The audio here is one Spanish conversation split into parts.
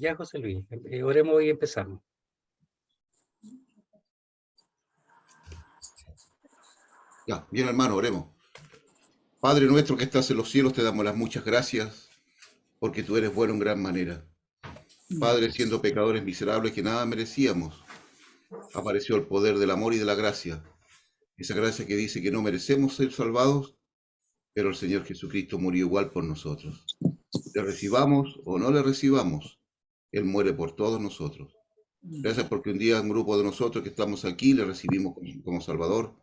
Ya, José Luis, oremos y empezamos. Ya, bien hermano, oremos. Padre nuestro que estás en los cielos, te damos las muchas gracias porque tú eres bueno en gran manera. Padre, siendo pecadores miserables que nada merecíamos, apareció el poder del amor y de la gracia. Esa gracia que dice que no merecemos ser salvados, pero el Señor Jesucristo murió igual por nosotros. Le recibamos o no le recibamos, Él muere por todos nosotros. Gracias porque un día un grupo de nosotros que estamos aquí le recibimos como Salvador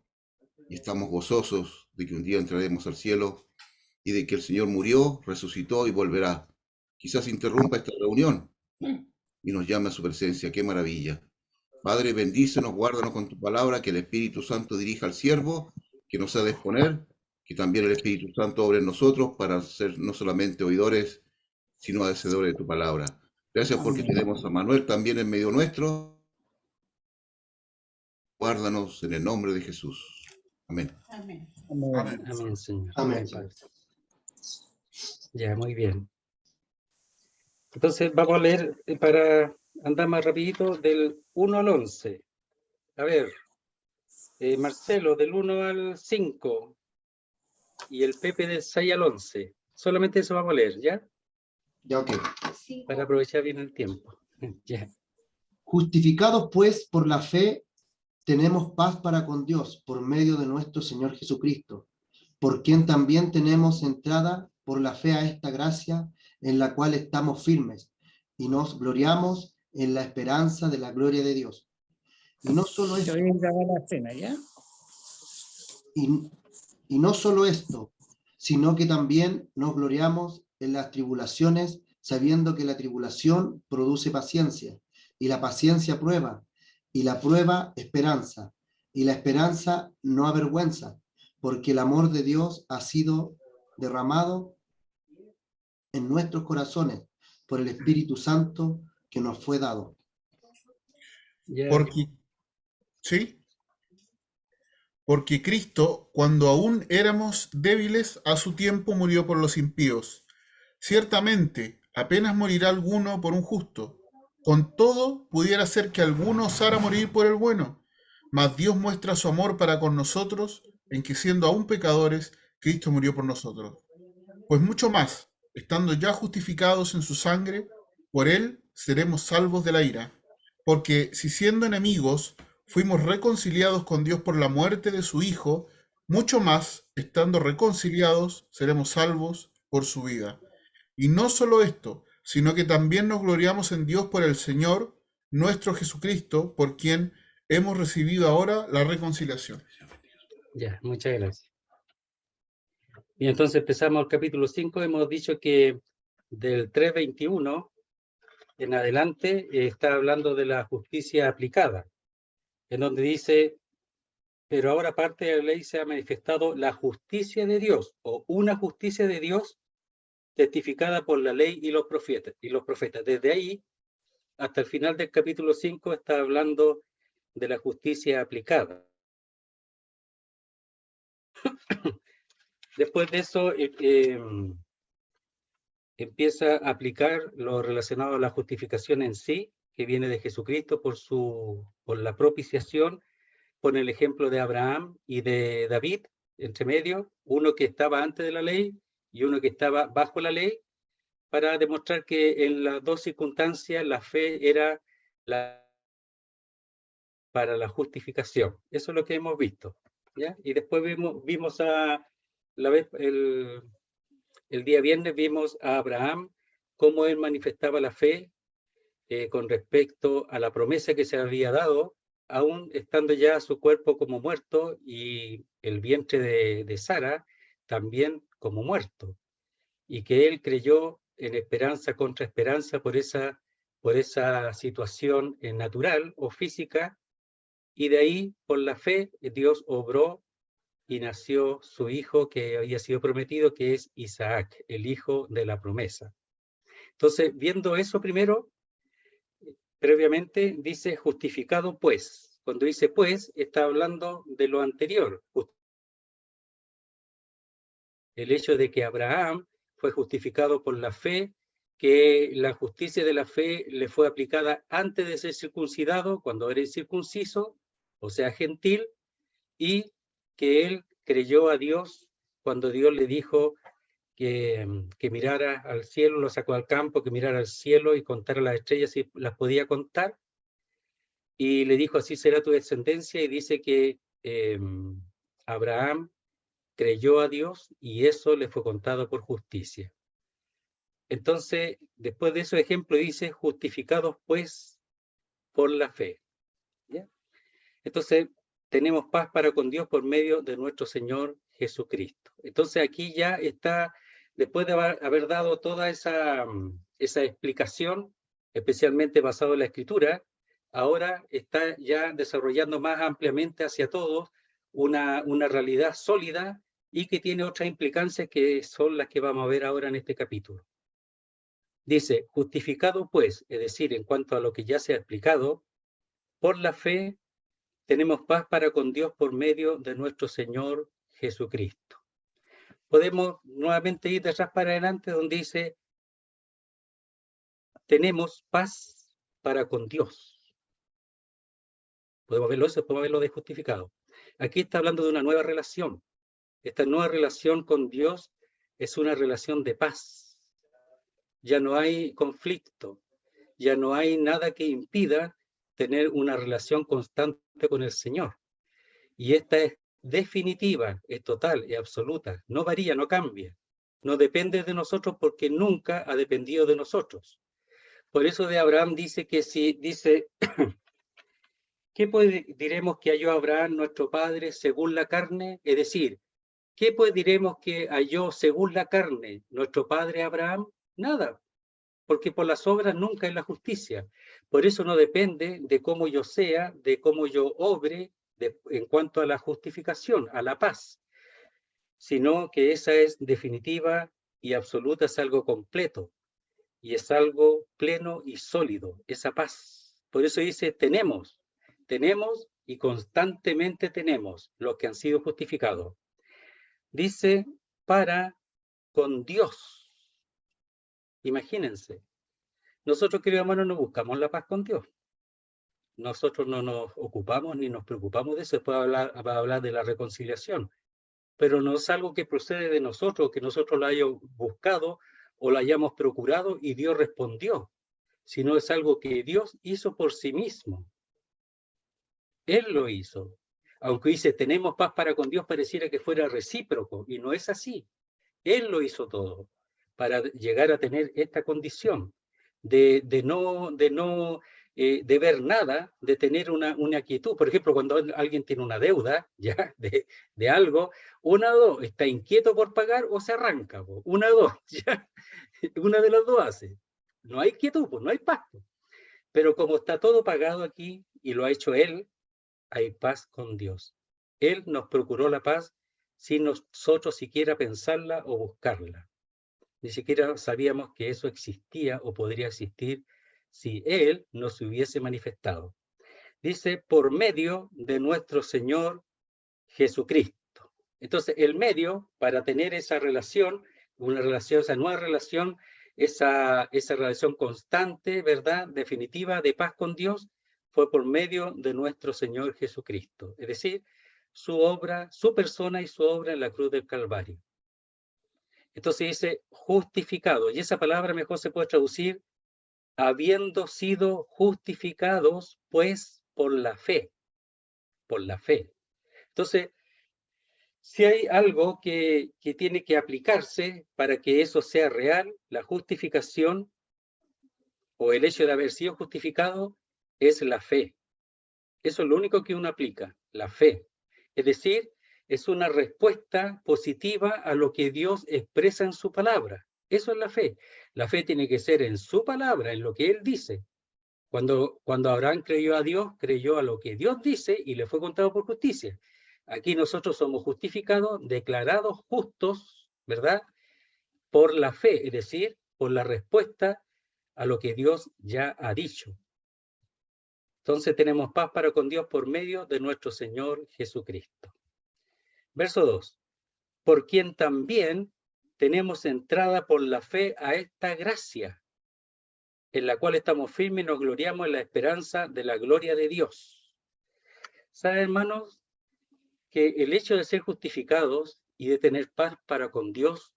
y estamos gozosos de que un día entraremos al cielo y de que el Señor murió, resucitó y volverá. Quizás interrumpa esta reunión y nos llame a su presencia. ¡Qué maravilla! Padre, bendícenos, guárdanos con tu palabra, que el Espíritu Santo dirija al siervo, que nos ha de exponer, que también el Espíritu Santo obre en nosotros para ser no solamente oidores, sino hacedores de tu palabra. Gracias porque tenemos a Manuel también en medio nuestro. Guárdanos en el nombre de Jesús. Amén. Amén. Amén. Amén, Señor. Amén. Amén, Padre. Ya, muy bien. Entonces vamos a leer para andar más rapidito del 1 al 11. A ver, Marcelo, del 1 al 5 y el Pepe del 6 al 11. Solamente eso vamos a leer, ¿ya? Ya, ok. Para aprovechar bien el tiempo. Ya. Justificados pues por la fe, tenemos paz para con Dios por medio de nuestro Señor Jesucristo, por quien también tenemos entrada por la fe a esta gracia en la cual estamos firmes y nos gloriamos en la esperanza de la gloria de Dios. Y no solo esto, y no solo esto, sino que también nos gloriamos en las tribulaciones, sabiendo que la tribulación produce paciencia, y la paciencia prueba, y la prueba esperanza, y la esperanza no avergüenza, porque el amor de Dios ha sido derramado en nuestros corazones por el Espíritu Santo que nos fue dado. Ya. Porque, ¿sí? Porque Cristo, cuando aún éramos débiles, a su tiempo murió por los impíos. Ciertamente, apenas morirá alguno por un justo. Con todo, pudiera ser que alguno osara morir por el bueno. Mas Dios muestra su amor para con nosotros, en que siendo aún pecadores, Cristo murió por nosotros. Pues mucho más, estando ya justificados en su sangre, por él seremos salvos de la ira. Porque si siendo enemigos fuimos reconciliados con Dios por la muerte de su Hijo, mucho más, estando reconciliados, seremos salvos por su vida. Y no solo esto, sino que también nos gloriamos en Dios por el Señor, nuestro Jesucristo, por quien hemos recibido ahora la reconciliación. Ya, muchas gracias. Y entonces empezamos el capítulo 5. Hemos dicho que del 3:21 en adelante está hablando de la justicia aplicada, en donde dice, pero ahora parte de la ley se ha manifestado la justicia de Dios, o una justicia de Dios testificada por la ley y los profetas. Desde ahí hasta el final del capítulo 5 está hablando de la justicia aplicada. Después de eso empieza a aplicar lo relacionado a la justificación en sí, que viene de Jesucristo por la propiciación. Pone el ejemplo de Abraham y de David, entre medio, uno que estaba antes de la ley y uno que estaba bajo la ley, para demostrar que en las dos circunstancias la fe era para la justificación. Eso es lo que hemos visto, ¿ya? Y después vimos el día viernes vimos a Abraham, cómo él manifestaba la fe con respecto a la promesa que se había dado, aún estando ya su cuerpo como muerto y el vientre de Sara también como muerto, y que él creyó en esperanza contra esperanza por esa situación natural o física, y de ahí, por la fe, Dios obró y nació su hijo que había sido prometido, que es Isaac, el hijo de la promesa. Entonces, viendo eso primero, previamente dice justificado pues. Cuando dice pues, está hablando de lo anterior. El hecho de que Abraham fue justificado por la fe que la justicia de la fe le fue aplicada antes de ser circuncidado, cuando era incircunciso, o sea, gentil, y que él creyó a Dios cuando Dios le dijo que mirara al cielo, lo sacó al campo, que mirara al cielo y contara las estrellas si las podía contar, y le dijo, así será tu descendencia, y dice que Abraham creyó a Dios y eso le fue contado por justicia. Entonces, después de esos ejemplos dice, justificados pues por la fe. ¿Ya? Entonces, tenemos paz para con Dios por medio de nuestro Señor Jesucristo. Entonces, aquí ya está, después de haber dado toda esa explicación, especialmente basado en la Escritura, ahora está ya desarrollando más ampliamente hacia todos una realidad sólida y que tiene otras implicancias que son las que vamos a ver ahora en este capítulo. Dice, justificado pues, es decir, en cuanto a lo que ya se ha explicado, por la fe tenemos paz para con Dios por medio de nuestro Señor Jesucristo. Podemos nuevamente ir de atrás para adelante donde dice, tenemos paz para con Dios. Podemos verlo eso, podemos verlo de justificado. Aquí está hablando de una nueva relación. Esta nueva relación con Dios es una relación de paz. Ya no hay conflicto, ya no hay nada que impida tener una relación constante con el Señor. Y esta es definitiva, es total, es absoluta, no varía, no cambia. No depende de nosotros porque nunca ha dependido de nosotros. Por eso de Abraham dice que si dice, ¿qué pues diremos que halló Abraham nuestro padre según la carne? Es decir, ¿qué pues diremos que halló según la carne nuestro padre Abraham? Nada, porque por las obras nunca es la justicia. Por eso no depende de cómo yo sea, de cómo yo obre en cuanto a la justificación, a la paz, sino que esa es definitiva y absoluta, es algo completo y es algo pleno y sólido, esa paz. Por eso dice, tenemos y constantemente tenemos los que han sido justificados. Dice, para con Dios. Imagínense. Nosotros, queridos hermanos, no buscamos la paz con Dios. Nosotros no nos ocupamos ni nos preocupamos de eso. Después va a hablar de la reconciliación. Pero no es algo que procede de nosotros, que nosotros lo hayamos buscado o lo hayamos procurado y Dios respondió, sino es algo que Dios hizo por sí mismo. Él lo hizo. Aunque dice, tenemos paz para con Dios, pareciera que fuera recíproco, y no es así. Él lo hizo todo para llegar a tener esta condición de ver nada, de tener una quietud. Por ejemplo, cuando alguien tiene una deuda ya de algo, una o dos, está inquieto por pagar o se arranca. Una o dos, ya. Una de las dos hace. No hay quietud, no hay paz. Pero como está todo pagado aquí y lo ha hecho Él, hay paz con Dios. Él nos procuró la paz sin nosotros siquiera pensarla o buscarla. Ni siquiera sabíamos que eso existía o podría existir si Él no se hubiese manifestado. Dice, por medio de nuestro Señor Jesucristo. Entonces, el medio para tener esa relación, esa nueva relación, esa relación constante, ¿verdad? Definitiva de paz con Dios, fue por medio de nuestro Señor Jesucristo. Es decir, su obra, su persona y su obra en la cruz del Calvario. Entonces dice justificado, y esa palabra mejor se puede traducir habiendo sido justificados, pues, por la fe. Por la fe. Entonces, si hay algo que tiene que aplicarse para que eso sea real, la justificación o el hecho de haber sido justificado es la fe. Eso es lo único que uno aplica, la fe. Es decir, es una respuesta positiva a lo que Dios expresa en su palabra. Eso es la fe. La fe tiene que ser en su palabra, en lo que Él dice. Cuando Abraham creyó a Dios, creyó a lo que Dios dice y le fue contado por justicia. Aquí nosotros somos justificados, declarados justos, ¿verdad? Por la fe, es decir, por la respuesta a lo que Dios ya ha dicho. Entonces tenemos paz para con Dios por medio de nuestro Señor Jesucristo. Verso 2. Por quien también tenemos entrada por la fe a esta gracia. en la cual estamos firmes y nos gloriamos en la esperanza de la gloria de Dios. ¿Saben, hermanos, que el hecho de ser justificados y de tener paz para con Dios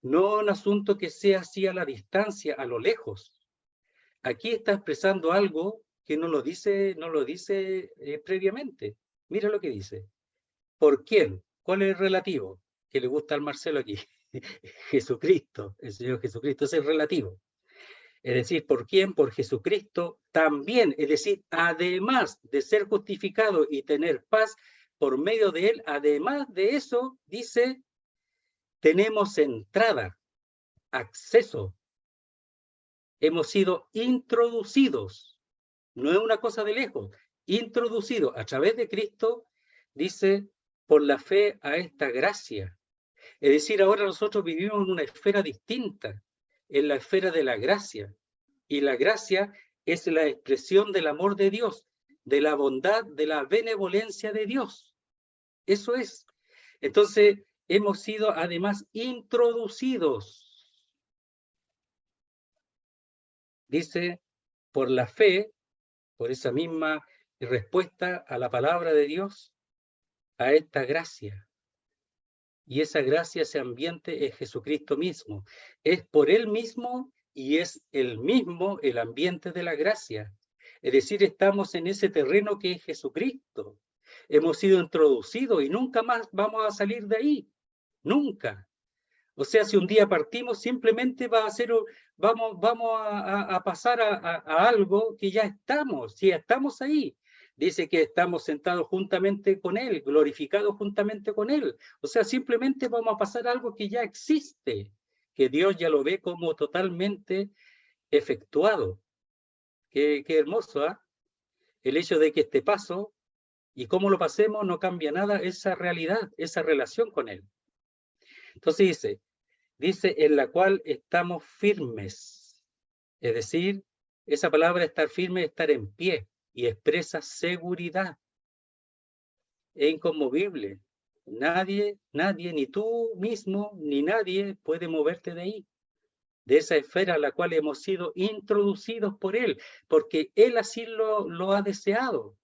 no es un asunto que sea así a la distancia, a lo lejos? Aquí está expresando algo que no lo dice previamente. Mira lo que dice. ¿Por quién? ¿Cuál es el relativo? Que le gusta al Marcelo aquí. Jesucristo, el Señor Jesucristo, es el relativo. Es decir, ¿por quién? Por Jesucristo también. Es decir, además de ser justificado y tener paz por medio de él, además de eso, dice, tenemos entrada, acceso. Hemos sido introducidos. No es una cosa de lejos. Introducidos a través de Cristo, dice, por la fe a esta gracia. Es decir, ahora nosotros vivimos en una esfera distinta, en la esfera de la gracia. Y la gracia es la expresión del amor de Dios, de la bondad, de la benevolencia de Dios. Eso es. Entonces, hemos sido además introducidos. Dice, por la fe, por esa misma respuesta a la palabra de Dios, a esta gracia. Y esa gracia, ese ambiente es Jesucristo mismo. Es por él mismo y es el mismo el ambiente de la gracia. Es decir, estamos en ese terreno que es Jesucristo. Hemos sido introducidos y nunca más vamos a salir de ahí. Nunca. O sea, si un día partimos, simplemente va a ser, vamos a pasar a algo que ya estamos, si estamos ahí. Dice que estamos sentados juntamente con Él, glorificados juntamente con Él. O sea, simplemente vamos a pasar a algo que ya existe, que Dios ya lo ve como totalmente efectuado. Qué hermoso, ¿eh? El hecho de que este paso y cómo lo pasemos no cambia nada esa realidad, esa relación con Él. Entonces dice, en la cual estamos firmes. Es decir, esa palabra estar firme es estar en pie y expresa seguridad. Es inconmovible. Nadie, ni tú mismo, ni nadie puede moverte de ahí, de esa esfera a la cual hemos sido introducidos por Él, porque Él así lo ha deseado.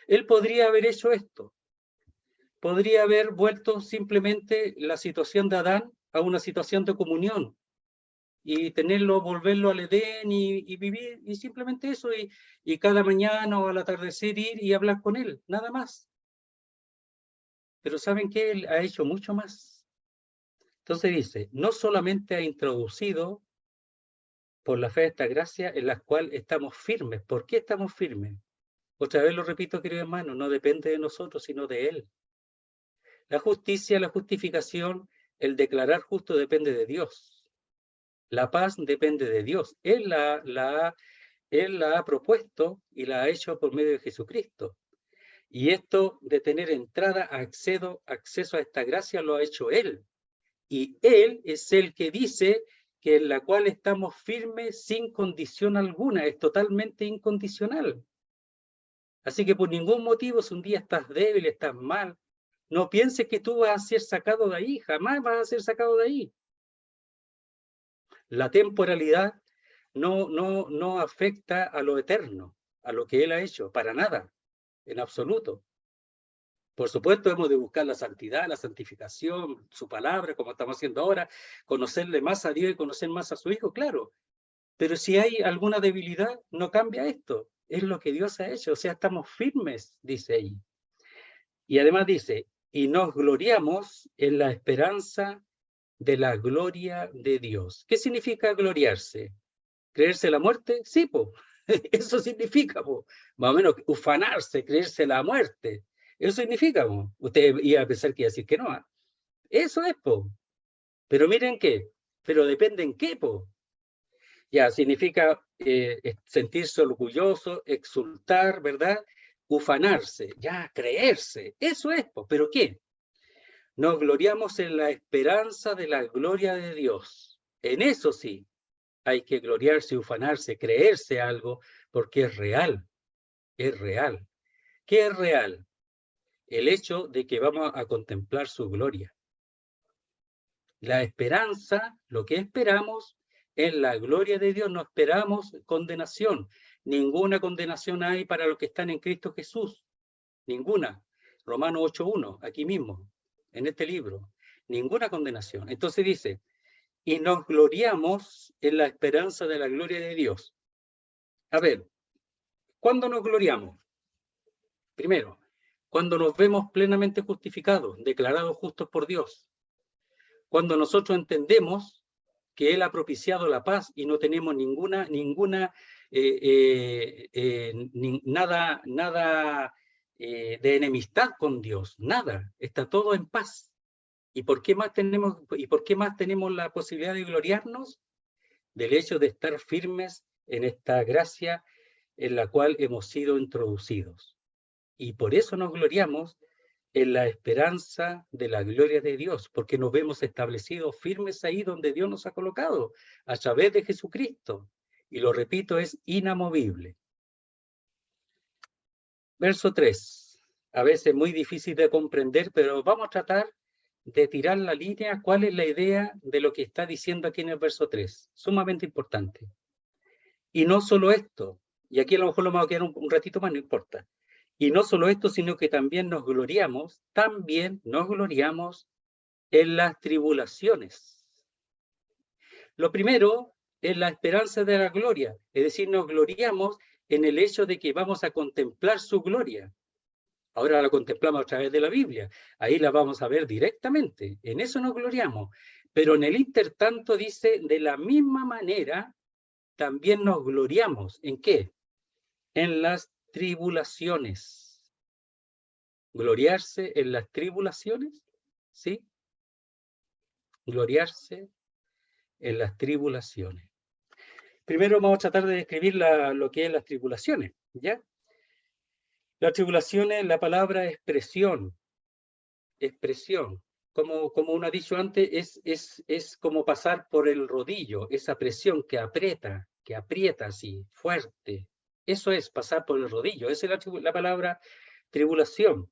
Él podría haber hecho esto. Podría haber vuelto simplemente la situación de Adán a una situación de comunión y tenerlo, volverlo al Edén y vivir, y simplemente eso, y cada mañana o al atardecer ir y hablar con él, nada más. Pero ¿saben qué? Él ha hecho mucho más. Entonces dice, no solamente ha introducido por la fe de esta gracia en la cual estamos firmes. ¿Por qué estamos firmes? Otra vez lo repito, querido hermano, no depende de nosotros, sino de Él. La justicia, la justificación, el declarar justo depende de Dios. La paz depende de Dios. Él la ha propuesto y la ha hecho por medio de Jesucristo. Y esto de tener entrada, acceso a esta gracia lo ha hecho Él. Y Él es el que dice que en la cual estamos firmes sin condición alguna, es totalmente incondicional. Así que por ningún motivo, si un día estás débil, estás mal, no pienses que tú vas a ser sacado de ahí, jamás vas a ser sacado de ahí. La temporalidad no afecta a lo eterno, a lo que Él ha hecho, para nada, en absoluto. Por supuesto, hemos de buscar la santidad, la santificación, su palabra, como estamos haciendo ahora, conocerle más a Dios y conocer más a su Hijo, claro. Pero si hay alguna debilidad, no cambia esto. Es lo que Dios ha hecho, o sea, estamos firmes, dice ahí. Y además dice, y nos gloriamos en la esperanza de la gloria de Dios. ¿Qué significa gloriarse? ¿Creerse la muerte? Sí, po. Eso significa, po. Más o menos, ufanarse, creerse la muerte. Eso significa, po. Usted iba a pensar que iba a decir que no. ¿Eh? Eso es, po. Pero miren qué. Pero depende en qué, po. Ya, significa sentirse orgulloso, exultar, ¿verdad? Ufanarse, ya, creerse. Eso es, po. ¿Pero qué? Nos gloriamos en la esperanza de la gloria de Dios. En eso sí. Hay que gloriarse, ufanarse, creerse algo, porque es real, es real. ¿Qué es real? El hecho de que vamos a contemplar su gloria. La esperanza, lo que esperamos, en la gloria de Dios, no esperamos condenación. Ninguna condenación hay para los que están en Cristo Jesús. Ninguna. Romanos 8:1, aquí mismo, en este libro. Ninguna condenación. Entonces dice, y nos gloriamos en la esperanza de la gloria de Dios. A ver, ¿cuándo nos gloriamos? Primero, cuando nos vemos plenamente justificados, declarados justos por Dios. Cuando nosotros entendemos que Él ha propiciado la paz y no tenemos nada de enemistad con Dios, nada, está todo en paz. ¿Y por qué más tenemos la posibilidad de gloriarnos? Del hecho de estar firmes en esta gracia en la cual hemos sido introducidos. Y por eso nos gloriamos en la esperanza de la gloria de Dios, porque nos vemos establecidos firmes ahí donde Dios nos ha colocado, a través de Jesucristo. Y lo repito, es inamovible. Verso 3. A veces muy difícil de comprender, pero vamos a tratar de tirar la línea. ¿Cuál es la idea de lo que está diciendo aquí en el verso 3? Sumamente importante. Y no solo esto, y aquí a lo mejor lo vamos a quedar un ratito más, no importa. Y no solo esto, sino que también nos gloriamos en las tribulaciones. Lo primero es la esperanza de la gloria, es decir, nos gloriamos en el hecho de que vamos a contemplar su gloria. Ahora la contemplamos a través de la Biblia, ahí la vamos a ver directamente, en eso nos gloriamos. Pero en el intertanto dice, de la misma manera, también nos gloriamos. ¿En qué? En las tribulaciones. Gloriarse en las tribulaciones, ¿sí? Gloriarse en las tribulaciones. Primero vamos a tratar de describir lo que es las tribulaciones, ¿ya? Las tribulaciones, la palabra expresión, como uno ha dicho antes, es como pasar por el rodillo, esa presión que aprieta así, fuerte. Eso es pasar por el rodillo, esa es la palabra tribulación,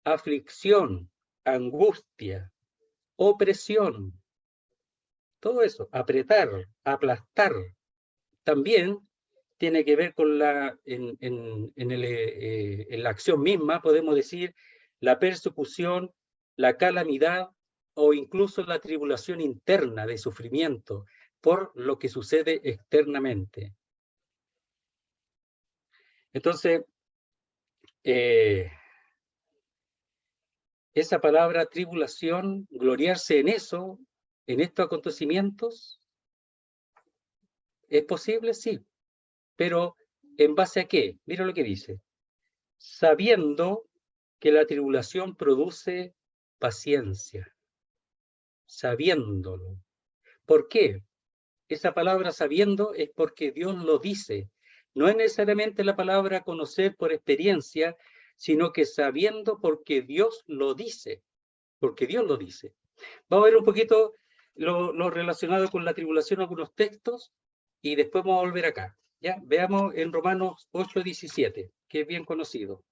aflicción, angustia, opresión, todo eso, apretar, aplastar. También tiene que ver con en la acción misma, podemos decir, la persecución, la calamidad o incluso la tribulación interna de sufrimiento por lo que sucede externamente. Entonces, esa palabra tribulación, gloriarse en eso, en estos acontecimientos, ¿es posible? Sí. Pero, ¿en base a qué? Mira lo que dice. Sabiendo que la tribulación produce paciencia. Sabiéndolo. ¿Por qué? Esa palabra sabiendo es porque Dios lo dice. No es necesariamente la palabra conocer por experiencia, sino que sabiendo porque Dios lo dice. Porque Dios lo dice. Vamos a ver un poquito lo relacionado con la tribulación, algunos textos, y después vamos a volver acá. ¿Ya? Veamos en Romanos 8:17, que es bien conocido.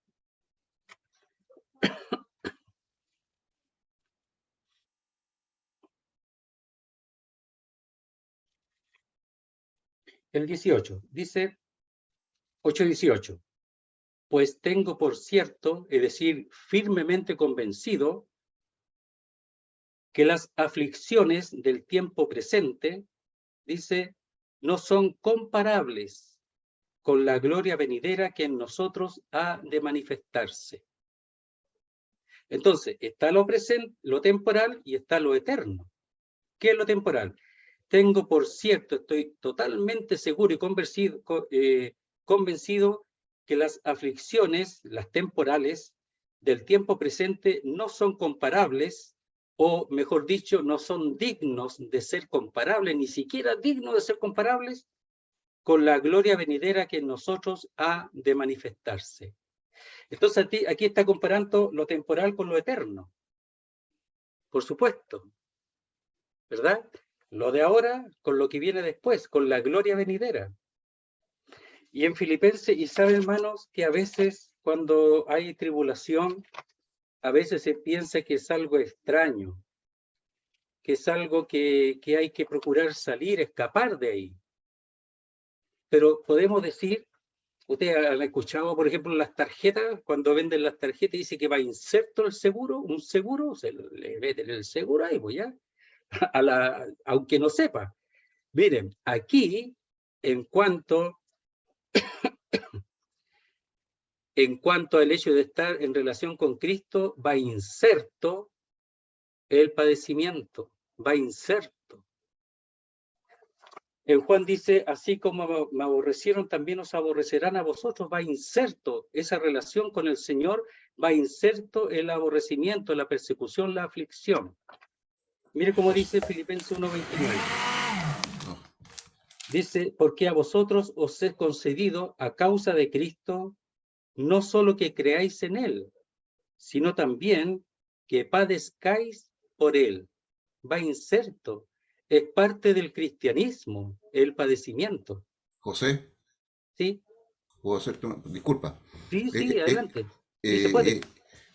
El 18, dice 8:18. Pues tengo por cierto, es decir, firmemente convencido, que las aflicciones del tiempo presente, dice, no son comparables con la gloria venidera que en nosotros ha de manifestarse. Entonces, está lo presente, lo temporal y está lo eterno. ¿Qué es lo temporal? Tengo por cierto, estoy totalmente seguro y convencido que las aflicciones, las temporales, del tiempo presente no son comparables, o mejor dicho, no son dignos de ser comparables, ni siquiera dignos de ser comparables con la gloria venidera que en nosotros ha de manifestarse. Entonces aquí está comparando lo temporal con lo eterno. Por supuesto. ¿Verdad? Lo de ahora con lo que viene después, con la gloria venidera. Y en Filipenses, y saben, hermanos, que a veces cuando hay tribulación, a veces se piensa que es algo extraño. que es algo que hay que procurar salir, escapar de ahí. Pero podemos decir, usted ha escuchado, por ejemplo, las tarjetas, cuando venden las tarjetas, dice que va inserto el seguro, un seguro, se le meten el seguro ahí, pues ya, aunque no sepa. Miren, aquí, en cuanto al hecho de estar en relación con Cristo, va inserto el padecimiento, va inserto. En Juan dice, así como me aborrecieron, también os aborrecerán a vosotros, va inserto esa relación con el Señor, va inserto el aborrecimiento, la persecución, la aflicción. Mire cómo dice Filipenses 1:29. Dice, porque a vosotros os es concedido a causa de Cristo, no solo que creáis en Él, sino también que padezcáis por Él. Va inserto. Es parte del cristianismo, el padecimiento. José, ¿Sí? ¿puedo hacerte una disculpa? Sí, adelante. Sí, se Eh, puede. eh,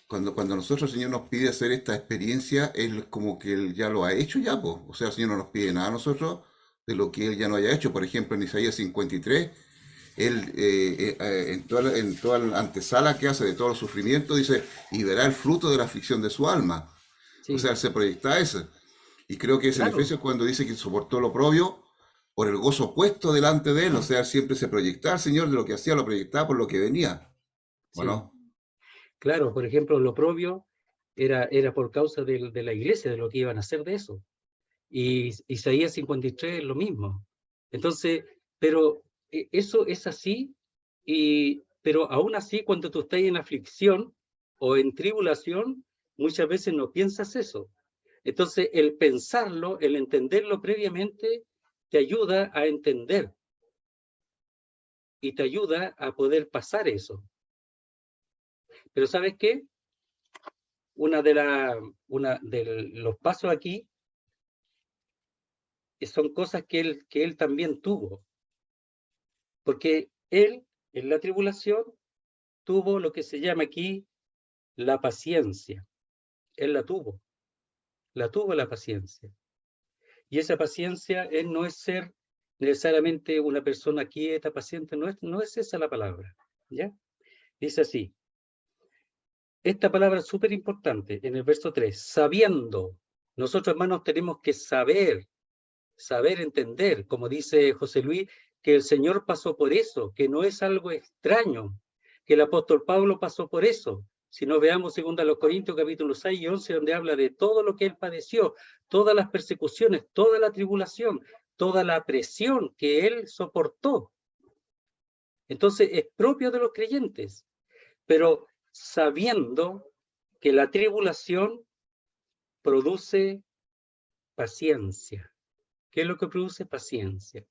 cuando nosotros el Señor nos pide hacer esta experiencia, Él como que Él ya lo ha hecho ya, pues. O sea, el Señor no nos pide nada a nosotros de lo que Él ya no haya hecho. Por ejemplo, en Isaías 53, Él en toda la antesala que hace de todos los sufrimientos, dice, y verá el fruto de la aflicción de su alma. O Sí, sea, Él se proyecta a eso. Y creo que es en claro. Efesios cuando dice que soportó lo propio por el gozo puesto delante de Él. O sea, siempre se proyectaba al Señor de lo que hacía, lo proyectaba por lo que venía. Sí, Bueno, claro. Por ejemplo, lo propio era por causa de la iglesia, de lo que iban a hacer de eso. Y Isaías 53 es lo mismo. Entonces, pero eso es así, pero aún así, cuando tú estás en aflicción o en tribulación, muchas veces no piensas eso. Entonces, el pensarlo, el entenderlo previamente, te ayuda a entender y te ayuda a poder pasar eso. Pero ¿sabes qué? Una de los pasos aquí son cosas que él también tuvo. Porque él, en la tribulación, tuvo lo que se llama aquí la paciencia. Él la tuvo la paciencia. Y esa paciencia, él no es ser necesariamente una persona quieta, paciente, no es esa la palabra. ¿Ya? Dice así, esta palabra es súper importante en el verso 3, sabiendo. Nosotros, hermanos, tenemos que saber entender, como dice José Luis, que el Señor pasó por eso, que no es algo extraño, que el apóstol Pablo pasó por eso. Si no, veamos 2 Corintios capítulo 6 y 11, donde habla de todo lo que él padeció, todas las persecuciones, toda la tribulación, toda la presión que él soportó. Entonces es propio de los creyentes, pero sabiendo que la tribulación produce paciencia. ¿Qué es lo que produce paciencia?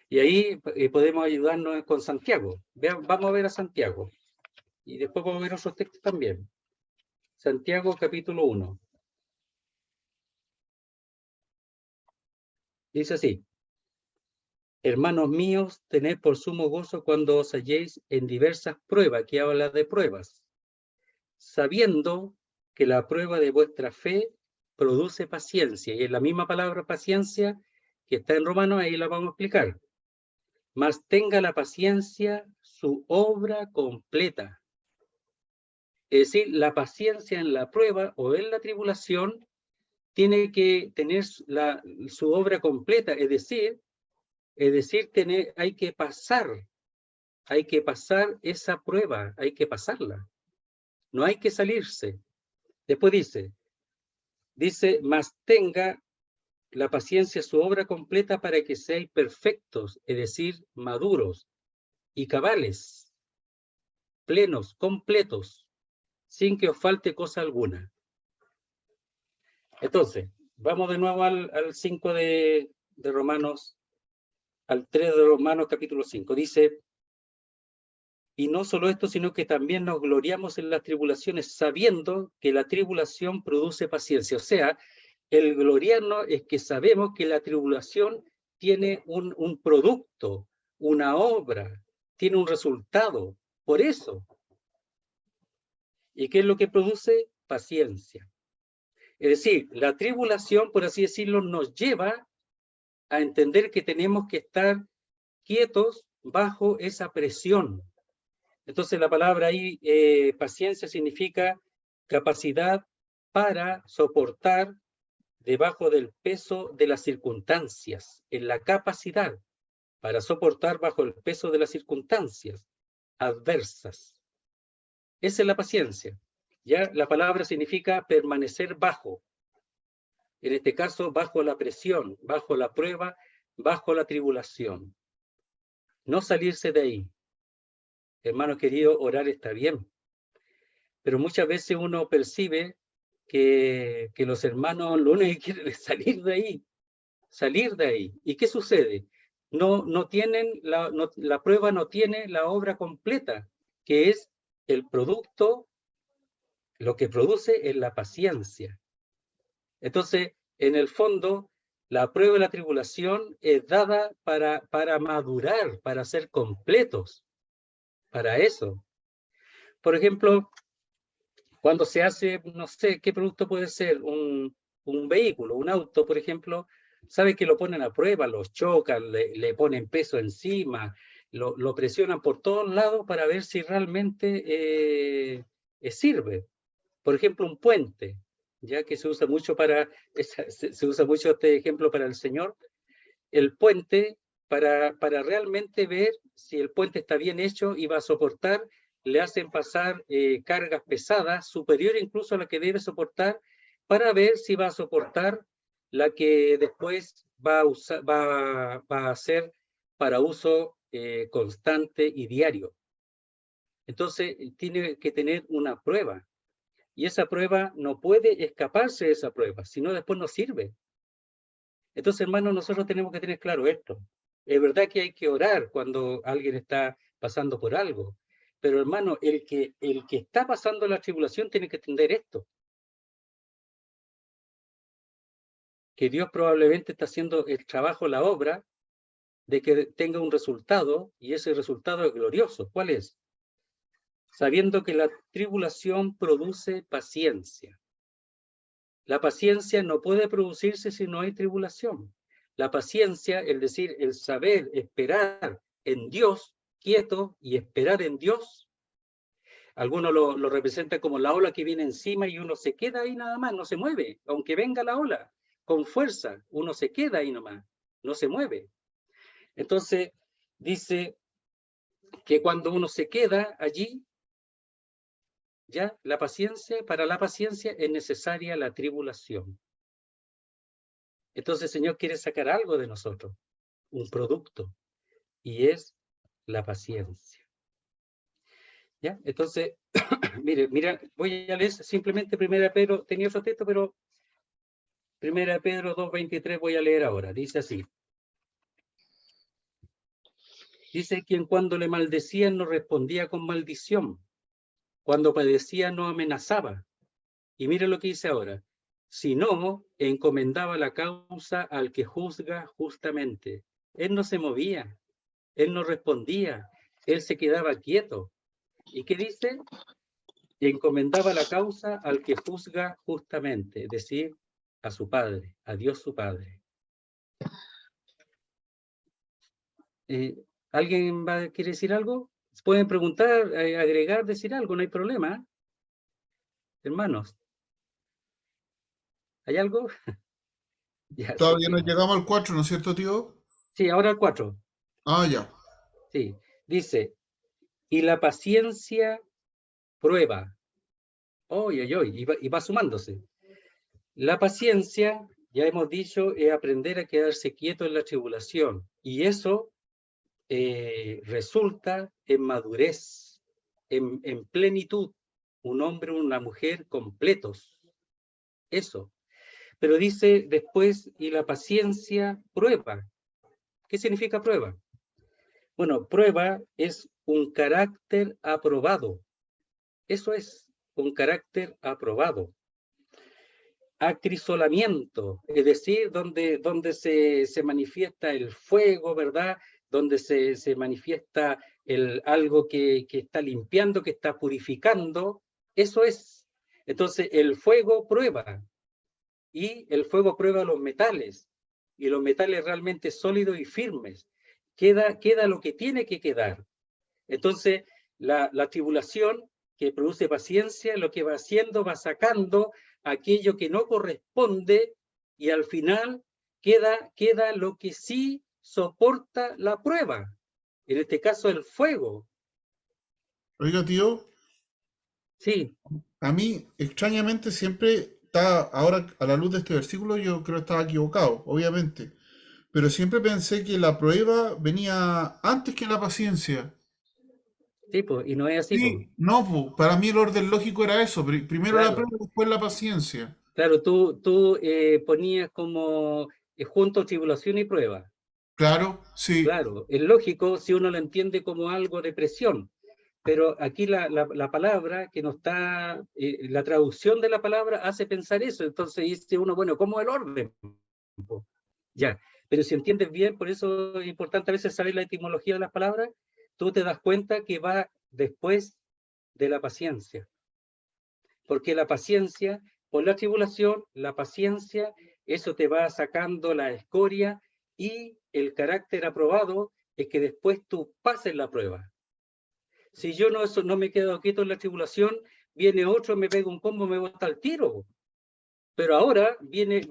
Y ahí podemos ayudarnos con Santiago. Vamos a ver a Santiago. Y después vamos a ver otros textos también. Santiago capítulo 1. Dice así. Hermanos míos, tened por sumo gozo cuando os halléis en diversas pruebas, que habla de pruebas, sabiendo que la prueba de vuestra fe produce paciencia. Y es la misma palabra paciencia que está en Romanos, ahí la vamos a explicar. Mas tenga la paciencia su obra completa. Es decir, la paciencia en la prueba o en la tribulación tiene que tener su obra completa, es decir, hay que pasar esa prueba, hay que pasarla, no hay que salirse. Después dice, mas tenga la paciencia su obra completa para que seáis perfectos, es decir, maduros y cabales, plenos, completos, sin que os falte cosa alguna. Entonces, vamos de nuevo al 5 de Romanos, al 3 de Romanos capítulo 5. Dice, y no solo esto, sino que también nos gloriamos en las tribulaciones, sabiendo que la tribulación produce paciencia. O sea, el gloriarnos es que sabemos que la tribulación tiene un producto, una obra, tiene un resultado. Por eso. ¿Y qué es lo que produce? Paciencia. Es decir, la tribulación, por así decirlo, nos lleva a entender que tenemos que estar quietos bajo esa presión. Entonces la palabra ahí, paciencia, significa capacidad para soportar debajo del peso de las circunstancias, en la capacidad para soportar bajo el peso de las circunstancias adversas. Esa es la paciencia. ¿Ya? La palabra significa permanecer bajo. En este caso, bajo la presión, bajo la prueba, bajo la tribulación. No salirse de ahí. Hermanos queridos, orar está bien. Pero muchas veces uno percibe que los hermanos lo único que quieren es salir de ahí. Salir de ahí. ¿Y qué sucede? No tienen la prueba no tiene la obra completa, que es el producto, lo que produce es la paciencia. Entonces, en el fondo, la prueba y la tribulación es dada para madurar, para ser completos, para eso. Por ejemplo, cuando se hace, no sé, ¿qué producto puede ser? Un vehículo, un auto, por ejemplo, sabe que lo ponen a prueba, los chocan, le ponen peso encima, lo presionan por todos lados para ver si realmente sirve. Por ejemplo, un puente, ya que se usa mucho se usa mucho este ejemplo para el Señor, el puente, para realmente ver si el puente está bien hecho y va a soportar, le hacen pasar cargas pesadas, superior incluso a la que debe soportar, para ver si va a soportar la que después va a ser para uso constante y diario. Entonces, tiene que tener una prueba. Y esa prueba no puede escaparse de esa prueba, si no después no sirve. Entonces, hermanos, nosotros tenemos que tener claro esto. Es verdad que hay que orar cuando alguien está pasando por algo, pero hermano, el que está pasando la tribulación tiene que entender esto. Que Dios probablemente está haciendo el trabajo, la obra, de que tenga un resultado, y ese resultado es glorioso. ¿Cuál es? Sabiendo que la tribulación produce paciencia. La paciencia no puede producirse si no hay tribulación. La paciencia, es decir, el saber esperar en Dios, quieto y esperar en Dios. Algunos lo representan como la ola que viene encima y uno se queda ahí nada más, no se mueve. Aunque venga la ola, con fuerza, uno se queda ahí nomás, no se mueve. Entonces, dice que cuando uno se queda allí, ya para la paciencia es necesaria la tribulación. Entonces el Señor quiere sacar algo de nosotros, un producto, y es la paciencia. ¿Ya? Entonces, mira, voy a leer simplemente 1 Pedro, tenía otro texto, pero 1 Pedro 2:23 voy a leer ahora. Dice así. Dice: quien cuando le maldecían no respondía con maldición, cuando padecía no amenazaba. Y mira lo que dice ahora: sino encomendaba la causa al que juzga justamente. Él no se movía, él no respondía, él se quedaba quieto. ¿Y qué dice? Y encomendaba la causa al que juzga justamente, es decir, a su Padre, a Dios su Padre. ¿Alguien quiere decir algo? Pueden preguntar, agregar, decir algo, no hay problema. Hermanos, ¿hay algo? Ya, Todavía no seguimos. llegamos al 4, ¿no es cierto, tío? Sí, ahora el 4. Ah, ya. Sí, dice: y la paciencia prueba. Y va sumándose. La paciencia, ya hemos dicho, es aprender a quedarse quieto en la tribulación. Y eso resulta en madurez, en plenitud, un hombre o una mujer completos. Eso. Pero dice después, y la paciencia prueba. ¿Qué significa prueba? Bueno, prueba es un carácter aprobado. Eso es un carácter aprobado. Acrisolamiento, es decir, donde se manifiesta el fuego, ¿verdad? Donde se manifiesta algo que está limpiando, que está purificando. Eso es. Entonces, el fuego prueba. y el fuego prueba los metales, y los metales realmente sólidos y firmes. Queda lo que tiene que quedar. Entonces, la tribulación que produce paciencia, lo que va haciendo, va sacando aquello que no corresponde, y al final queda lo que sí soporta la prueba. En este caso, el fuego. Oiga, tío, Sí, a mí extrañamente siempre está, ahora a la luz de este versículo, yo creo que estaba equivocado, obviamente, pero siempre pensé que la prueba venía antes que la paciencia. sí, pues, y no es así, pues. Sí, no, po, para mí el orden lógico era eso, primero la Claro, prueba, después la paciencia. claro, tú ponías como junto tribulación y prueba. Claro, sí. Claro, es lógico si uno lo entiende como algo de presión, pero aquí la palabra que no está, la traducción de la palabra hace pensar eso. Entonces dice uno, bueno, ¿cómo el orden? Ya, pero si entiendes bien, por eso es importante a veces saber la etimología de las palabras, tú te das cuenta que va después de la paciencia, porque la paciencia, por la tribulación, la paciencia, eso te va sacando la escoria, y el carácter aprobado es que después tú pases la prueba. Si yo no me quedo quieto en la tribulación, viene otro, me pega un combo, me bota al tiro. Pero ahora viene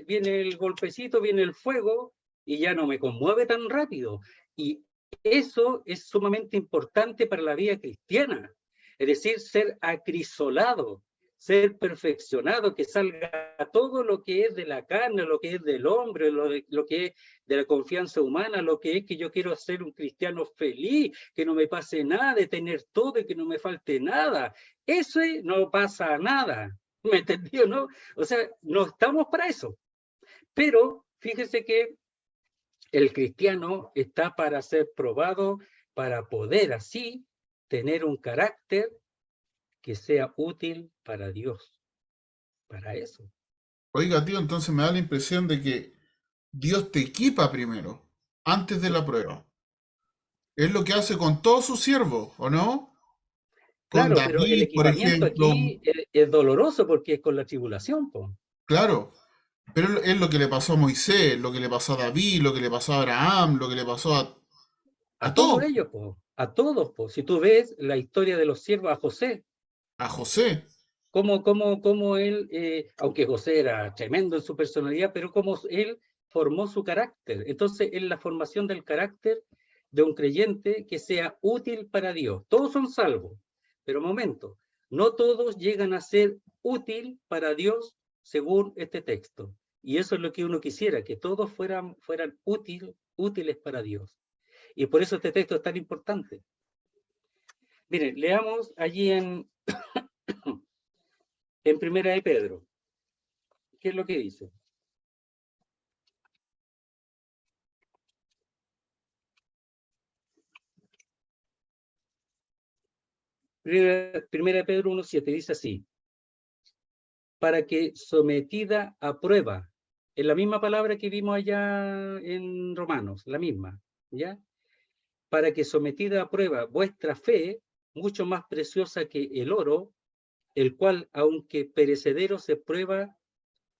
el golpecito, viene el fuego, y ya no me conmueve tan rápido. Y eso es sumamente importante para la vida cristiana. Es decir, ser acrisolado, ser perfeccionado, que salga todo lo que es de la carne, lo que es del hombre, lo que es de la confianza humana, lo que es que yo quiero ser un cristiano feliz, que no me pase nada, de tener todo y que no me falte nada. Eso no pasa nada. ¿Me entendió, no? O sea, no estamos para eso. Pero fíjese que el cristiano está para ser probado, para poder así tener un carácter que sea útil para Dios, para eso. Oiga, tío, entonces me da la impresión de que Dios te equipa primero, antes de la prueba. Es lo que hace con todos sus siervos, ¿o no? Con Claro, pero el David, por equipamiento ejemplo, aquí es doloroso porque es con la tribulación, po. claro, pero es lo que le pasó a Moisés, lo que le pasó a David, lo que le pasó a Abraham, lo que le pasó a A todos, todos ellos, po. A todos, po. Si tú ves la historia de los siervos, a José, a José. cómo él, aunque José era tremendo en su personalidad, pero cómo él formó su carácter. Entonces, es la formación del carácter de un creyente que sea útil para Dios. Todos son salvos, pero momento, no todos llegan a ser útil para Dios según este texto. Y eso es lo que uno quisiera, que todos fueran útiles para Dios. Y por eso este texto es tan importante. Miren, leamos allí en Primera de Pedro. ¿Qué es lo que dice? Primera de Pedro 1:7 dice así: para que sometida a prueba, es la misma palabra que vimos allá en Romanos, la misma, ¿ya? Para que sometida a prueba vuestra fe, mucho más preciosa que el oro, el cual, aunque perecedero, se prueba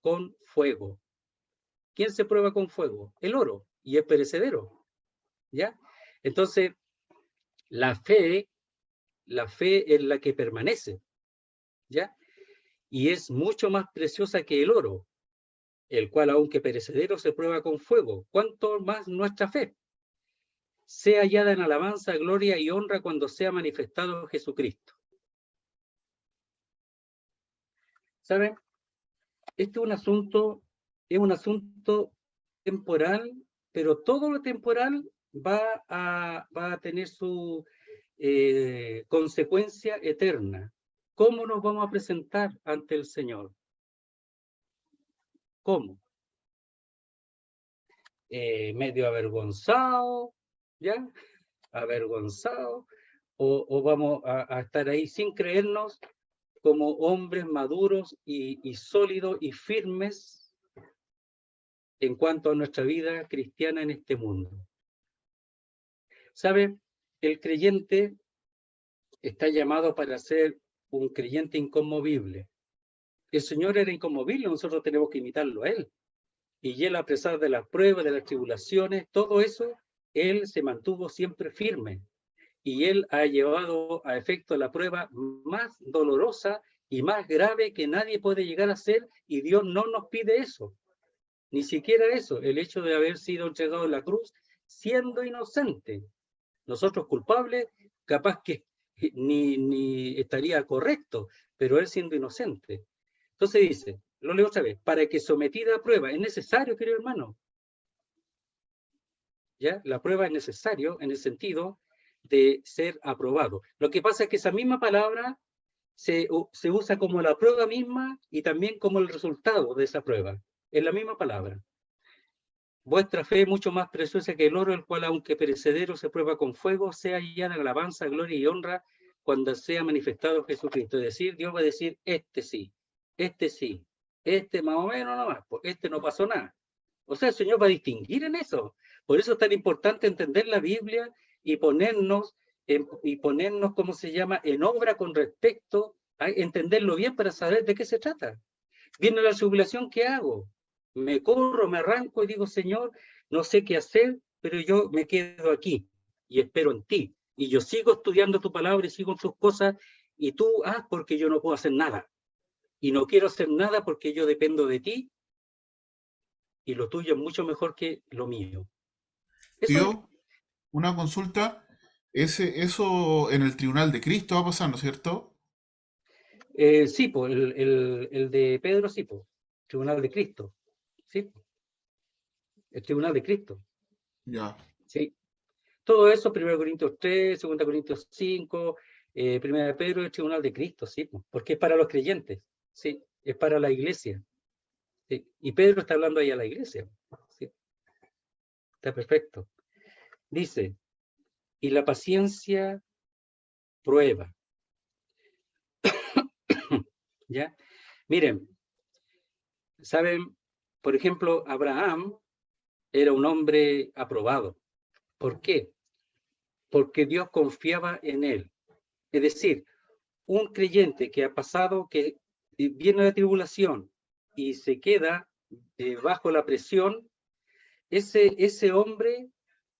con fuego. ¿Quién se prueba con fuego? El oro, y es perecedero, ¿ya? Entonces, la fe es la que permanece, ¿ya? Y es mucho más preciosa que el oro, el cual, aunque perecedero, se prueba con fuego. ¿Cuánto más nuestra fe? Sea hallada en alabanza, gloria y honra cuando sea manifestado Jesucristo. ¿Saben? Este es un asunto temporal, pero todo lo temporal va a tener su consecuencia eterna. ¿Cómo nos vamos a presentar ante el Señor? ¿Cómo? Medio avergonzado, ¿ya? Avergonzado, o vamos a estar ahí sin creernos como hombres maduros y sólidos y firmes en cuanto a nuestra vida cristiana en este mundo. ¿Sabe? El creyente está llamado para ser un creyente inconmovible. El Señor era inconmovible, nosotros tenemos que imitarlo a Él. Y Él, a pesar de las pruebas, de las tribulaciones, todo eso, Él se mantuvo siempre firme. Y Él ha llevado a efecto la prueba más dolorosa y más grave que nadie puede llegar a ser, y Dios no nos pide eso. Ni siquiera eso, el hecho de haber sido entregado en la cruz siendo inocente. Nosotros culpables, capaz que ni estaría correcto, pero Él siendo inocente. Entonces dice, lo leo otra vez, para que sometida a prueba, es necesario, querido hermano. ¿Ya? La prueba es necesario en el sentido de ser aprobado. Lo que pasa es que esa misma palabra se usa como la prueba misma y también como el resultado de esa prueba. Es la misma palabra. Vuestra fe es mucho más preciosa que el oro, el cual, aunque perecedero, se prueba con fuego, sea hallada alabanza, gloria y honra cuando sea manifestado Jesucristo. Es decir, Dios va a decir, este sí, este más o menos nomás, pues este no pasó nada. O sea, el Señor va a distinguir en eso. Por eso es tan importante entender la Biblia y ponernos, ¿cómo se llama?, en obra con respecto a entenderlo bien para saber de qué se trata. Viene la tribulación, ¿qué hago? Me corro, me arranco y digo, Señor, no sé qué hacer, pero yo me quedo aquí y espero en ti. Y yo sigo estudiando tu palabra y sigo tus cosas, y tú haz porque yo no puedo hacer nada. Y no quiero hacer nada porque yo dependo de ti, y lo tuyo es mucho mejor que lo mío. Eso es. Tío, una consulta. Eso en el tribunal de Cristo va a pasar, ¿no es cierto? Sí, pues el de Pedro, sí, pues. Tribunal de Cristo. Sí, po. El Tribunal de Cristo. Ya. Sí. Todo eso, 1 Corintios 3, 2 Corintios 5, 1 de Pedro, el Tribunal de Cristo, sí, po, porque es para los creyentes, sí, es para la iglesia. Sí. Y Pedro está hablando ahí a la iglesia. Sí. Está perfecto. Dice, y la paciencia prueba. ¿Ya? Miren, saben, por ejemplo, Abraham era un hombre aprobado. ¿Por qué? Porque Dios confiaba en él. Es decir, un creyente que ha pasado, que viene la tribulación y se queda bajo la presión, ese hombre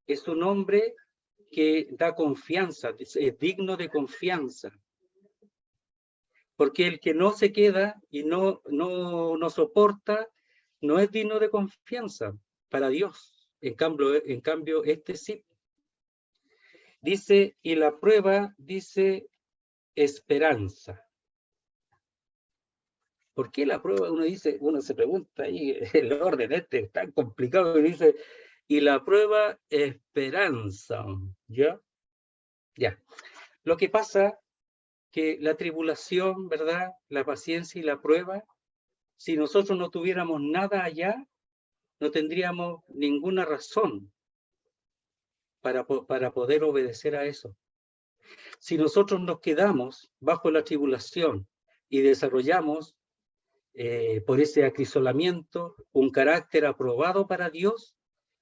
es un hombre que da confianza, es digno de confianza. Porque el que no se queda y no soporta, no es digno de confianza para Dios. En cambio, este sí. Dice, y la prueba dice esperanza. ¿Por qué la prueba? Uno se pregunta ahí, el orden este es tan complicado, y dice, y la prueba esperanza. ¿Ya? Ya. Lo que pasa que la tribulación, ¿verdad? La paciencia y la prueba, si nosotros no tuviéramos nada allá, no tendríamos ninguna razón para poder obedecer a eso. Si nosotros nos quedamos bajo la tribulación y desarrollamos por ese acrisolamiento un carácter aprobado para Dios,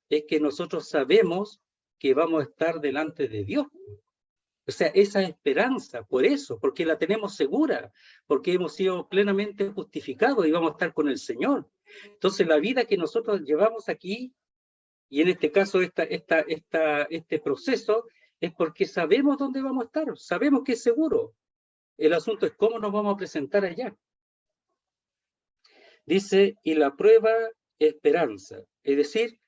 es que nosotros sabemos que vamos a estar delante de Dios. O sea, esa esperanza, por eso, porque la tenemos segura, porque hemos sido plenamente justificados y vamos a estar con el Señor. Entonces, la vida que nosotros llevamos aquí, y en este caso este proceso, es porque sabemos dónde vamos a estar, sabemos que es seguro. El asunto es cómo nos vamos a presentar allá. Dice, y la prueba, esperanza. Es decir,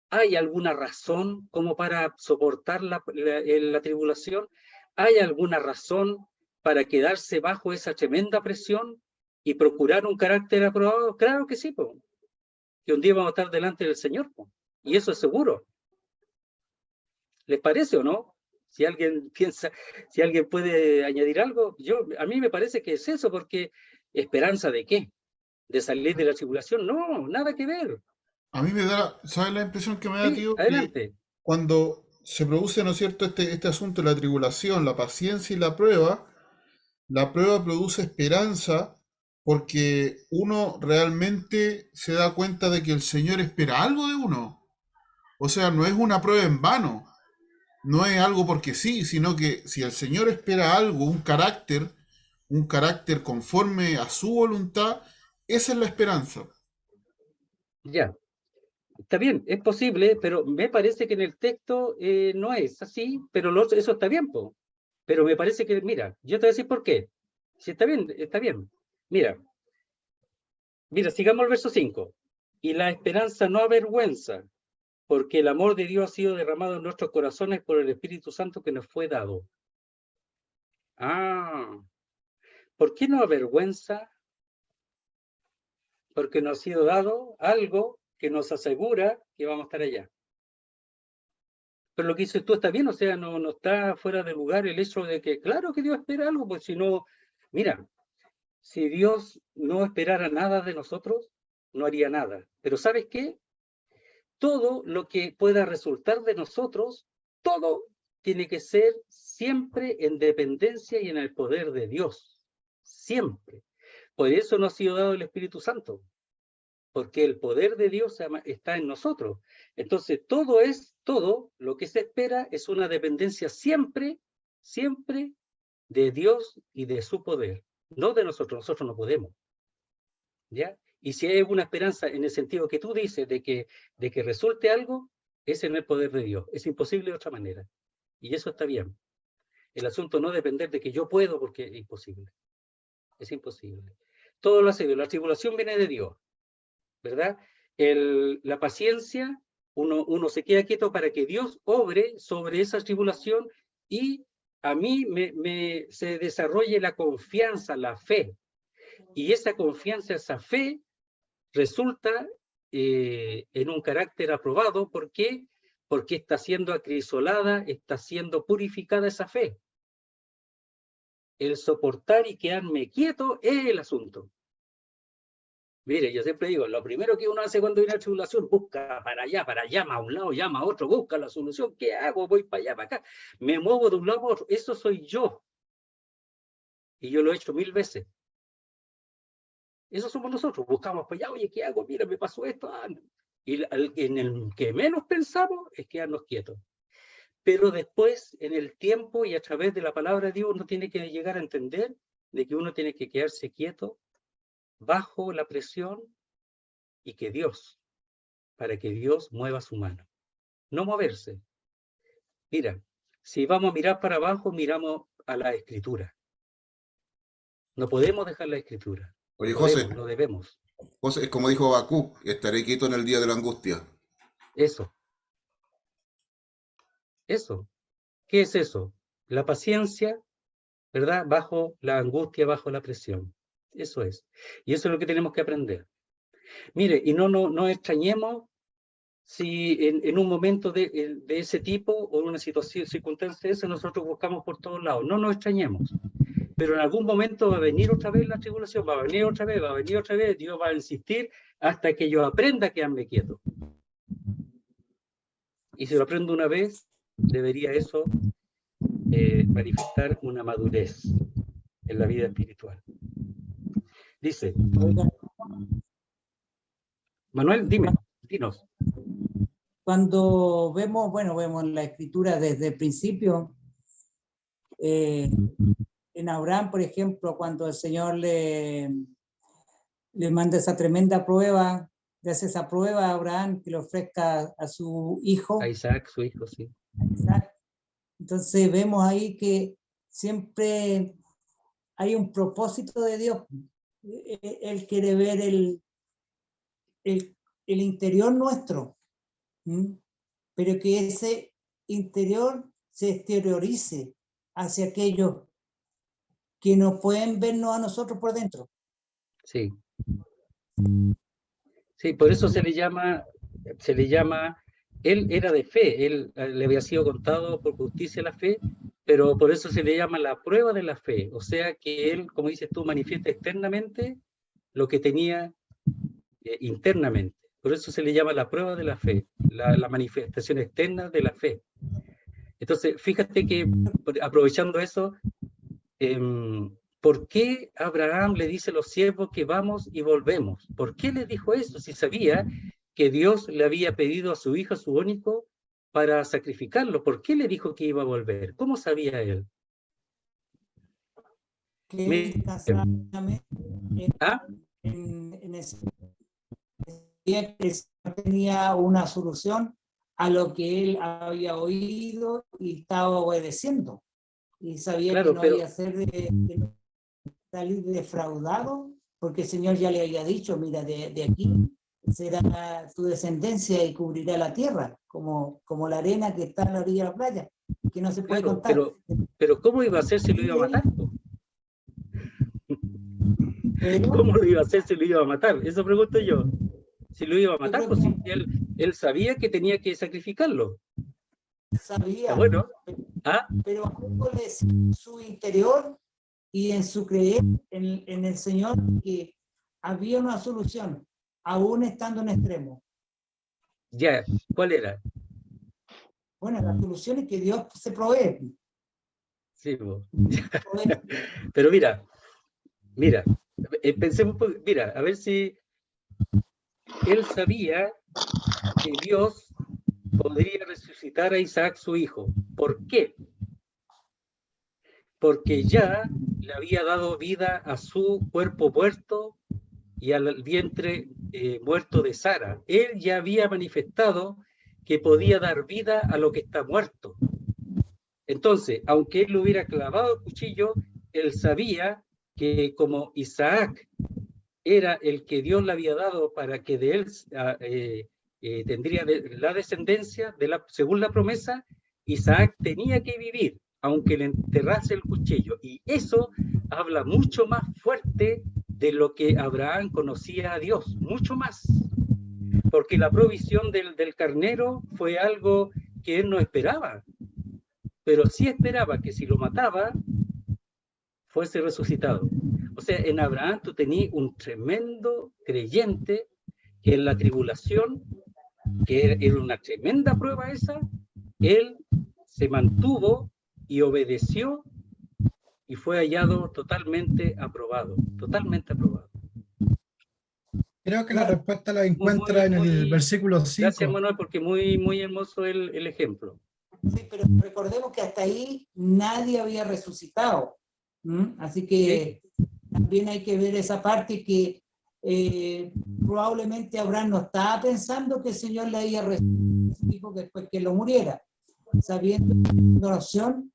¿hay alguna razón como para soportar la tribulación? ¿Hay alguna razón para quedarse bajo esa tremenda presión y procurar un carácter aprobado? Claro que sí, po. Que un día vamos a estar delante del Señor, po. Y eso es seguro. ¿Les parece o no? Si alguien piensa, si alguien puede añadir algo, a mí me parece que es eso, porque ¿esperanza de qué? ¿De salir de la tribulación? No, nada que ver. A mí me da, ¿sabes la impresión que me da, Sí, tío? Que adelante. cuando se produce, ¿no es cierto?, este asunto de la tribulación, la paciencia y la prueba produce esperanza porque uno realmente se da cuenta de que el Señor espera algo de uno. O sea, no es una prueba en vano, no es algo porque sí, sino que si el Señor espera algo, un carácter, un carácter conforme a su voluntad, esa es la esperanza. Ya, está bien, es posible, pero me parece que en el texto no es así, pero eso está bien, po. Pero me parece que, mira, yo te voy a decir por qué. Si está bien, está bien. Mira, sigamos el verso 5. Y la esperanza no avergüenza, porque el amor de Dios ha sido derramado en nuestros corazones por el Espíritu Santo que nos fue dado. Ah, ¿por qué no avergüenza? Porque nos ha sido dado algo que nos asegura que vamos a estar allá. Pero lo que dices tú está bien, o sea, no está fuera de lugar el hecho de que, claro que Dios espera algo, pues si no, mira, si Dios no esperara nada de nosotros, no haría nada. Pero ¿sabes qué? Todo lo que pueda resultar de nosotros, todo tiene que ser siempre en dependencia y en el poder de Dios. Siempre. Por eso nos ha sido dado el Espíritu Santo. Porque el poder de Dios está en nosotros. Entonces, todo lo que se espera es una dependencia siempre, siempre de Dios y de su poder. No de nosotros no podemos. ¿Ya? Y si hay una esperanza en el sentido que tú dices de que resulte algo, es en el poder de Dios. Es imposible de otra manera. Y eso está bien. El asunto no depender de que yo puedo, porque es imposible. Es imposible. Todo lo hace Dios. La tribulación viene de Dios, ¿verdad? La paciencia, uno se queda quieto para que Dios obre sobre esa tribulación y a mí se desarrolle la confianza, la fe. Y esa confianza, esa fe, resulta en un carácter aprobado. ¿Por qué? Porque está siendo acrisolada, está siendo purificada esa fe. El soportar y quedarme quieto es el asunto. Mire, yo siempre digo, lo primero que uno hace cuando viene a tribulación, busca para allá, llama a un lado, llama a otro, busca la solución. ¿Qué hago? Voy para allá, para acá. Me muevo de un lado a otro. Eso soy yo. Y yo lo he hecho 1000 veces. Eso somos nosotros. Buscamos para allá, oye, ¿qué hago? Mira, me pasó esto. Y en el que menos pensamos es quedarnos quietos. Pero después, en el tiempo y a través de la palabra de Dios, uno tiene que llegar a entender de que uno tiene que quedarse quieto bajo la presión y que Dios, para que Dios mueva su mano. No moverse. Mira, si vamos a mirar para abajo, miramos a la Escritura. No podemos dejar la Escritura. Oye, No debemos. José, es como dijo Habacuc, estaré quieto en el día de la angustia. Eso. ¿Qué es eso? La paciencia, ¿verdad? Bajo la angustia, bajo la presión. Eso es. Y eso es lo que tenemos que aprender. Mire, y no extrañemos si en un momento de ese tipo o en una situación, circunstancia de esa, nosotros buscamos por todos lados. No nos extrañemos. Pero en algún momento va a venir otra vez la tribulación, va a venir otra vez, Dios va a insistir hasta que yo aprenda a quedarme quieto. Y si lo aprendo una vez, debería eso manifestar una madurez en la vida espiritual. Dice, Manuel, dinos. Cuando vemos la Escritura desde el principio, en Abraham, por ejemplo, cuando el Señor le manda esa tremenda prueba, le hace esa prueba a Abraham que le ofrezca a su hijo. A Isaac, su hijo, sí. Isaac. Entonces vemos ahí que siempre hay un propósito de Dios. Él quiere ver el interior nuestro, pero que ese interior se exteriorice hacia aquellos que no pueden vernos a nosotros por dentro. Sí. Sí, por eso se le llama, él era de fe, él le había sido contado por justicia la fe, pero por eso se le llama la prueba de la fe. O sea que él, como dices tú, manifiesta externamente lo que tenía internamente. Por eso se le llama la prueba de la fe, la manifestación externa de la fe. Entonces, fíjate que, aprovechando eso, ¿por qué Abraham le dice a los siervos que vamos y volvemos? ¿Por qué le dijo eso? Si sabía que Dios le había pedido a su hijo, su único, para sacrificarlo. ¿Por qué le dijo que iba a volver? ¿Cómo sabía él? que Me- él descansaba plenamente ¿Ah? en ese día, que el Señor tenía una solución a lo que él había oído y estaba obedeciendo. Y sabía que Claro, no pero había ser de salir defraudado, porque el Señor ya le había dicho, mira, de aquí será tu descendencia y cubrirá la tierra, como la arena que está en la orilla de la playa, que no se puede claro, contar. pero ¿cómo iba a ser si lo Y iba a matar, él, po? pero ¿Cómo lo iba a hacer si lo iba a matar? Eso pregunto yo. Si lo iba a yo matar, creo pues si que él sabía que tenía que sacrificarlo. Está sabía, bueno. ¿Ah? pero algo en su interior y en su creer en el Señor que había una solución, aún estando en extremo. Ya, ¿cuál era? Bueno, la solución es que Dios se provee. Sí, po. Provee. Pero mira, pensemos, mira, a ver si él sabía que Dios podría resucitar a Isaac, su hijo. ¿Por qué? Porque ya le había dado vida a su cuerpo muerto y al vientre muerto de Sara. Él ya había manifestado que podía dar vida a lo que está muerto. Entonces, aunque él lo hubiera clavado el cuchillo, él sabía que como Isaac era el que Dios le había dado para que de él tendría la descendencia, según la promesa, Isaac tenía que vivir, aunque le enterrase el cuchillo. Y eso habla mucho más fuerte de lo que Abraham conocía a Dios, mucho más. Porque la provisión del carnero fue algo que él no esperaba, pero sí esperaba que si lo mataba, fuese resucitado. O sea, en Abraham tú tenías un tremendo creyente que en la tribulación, que era una tremenda prueba esa, él se mantuvo y obedeció y fue hallado totalmente aprobado, totalmente aprobado. Creo que la Claro, respuesta la encuentra en el versículo Gracias 5. Manuel, porque muy hermoso el ejemplo. sí, pero recordemos que hasta ahí nadie había resucitado. Así ¿Sí? que también hay que ver esa parte que probablemente Abraham no estaba pensando que el Señor le había resucitado a su hijo después que lo muriera, sabiendo la opción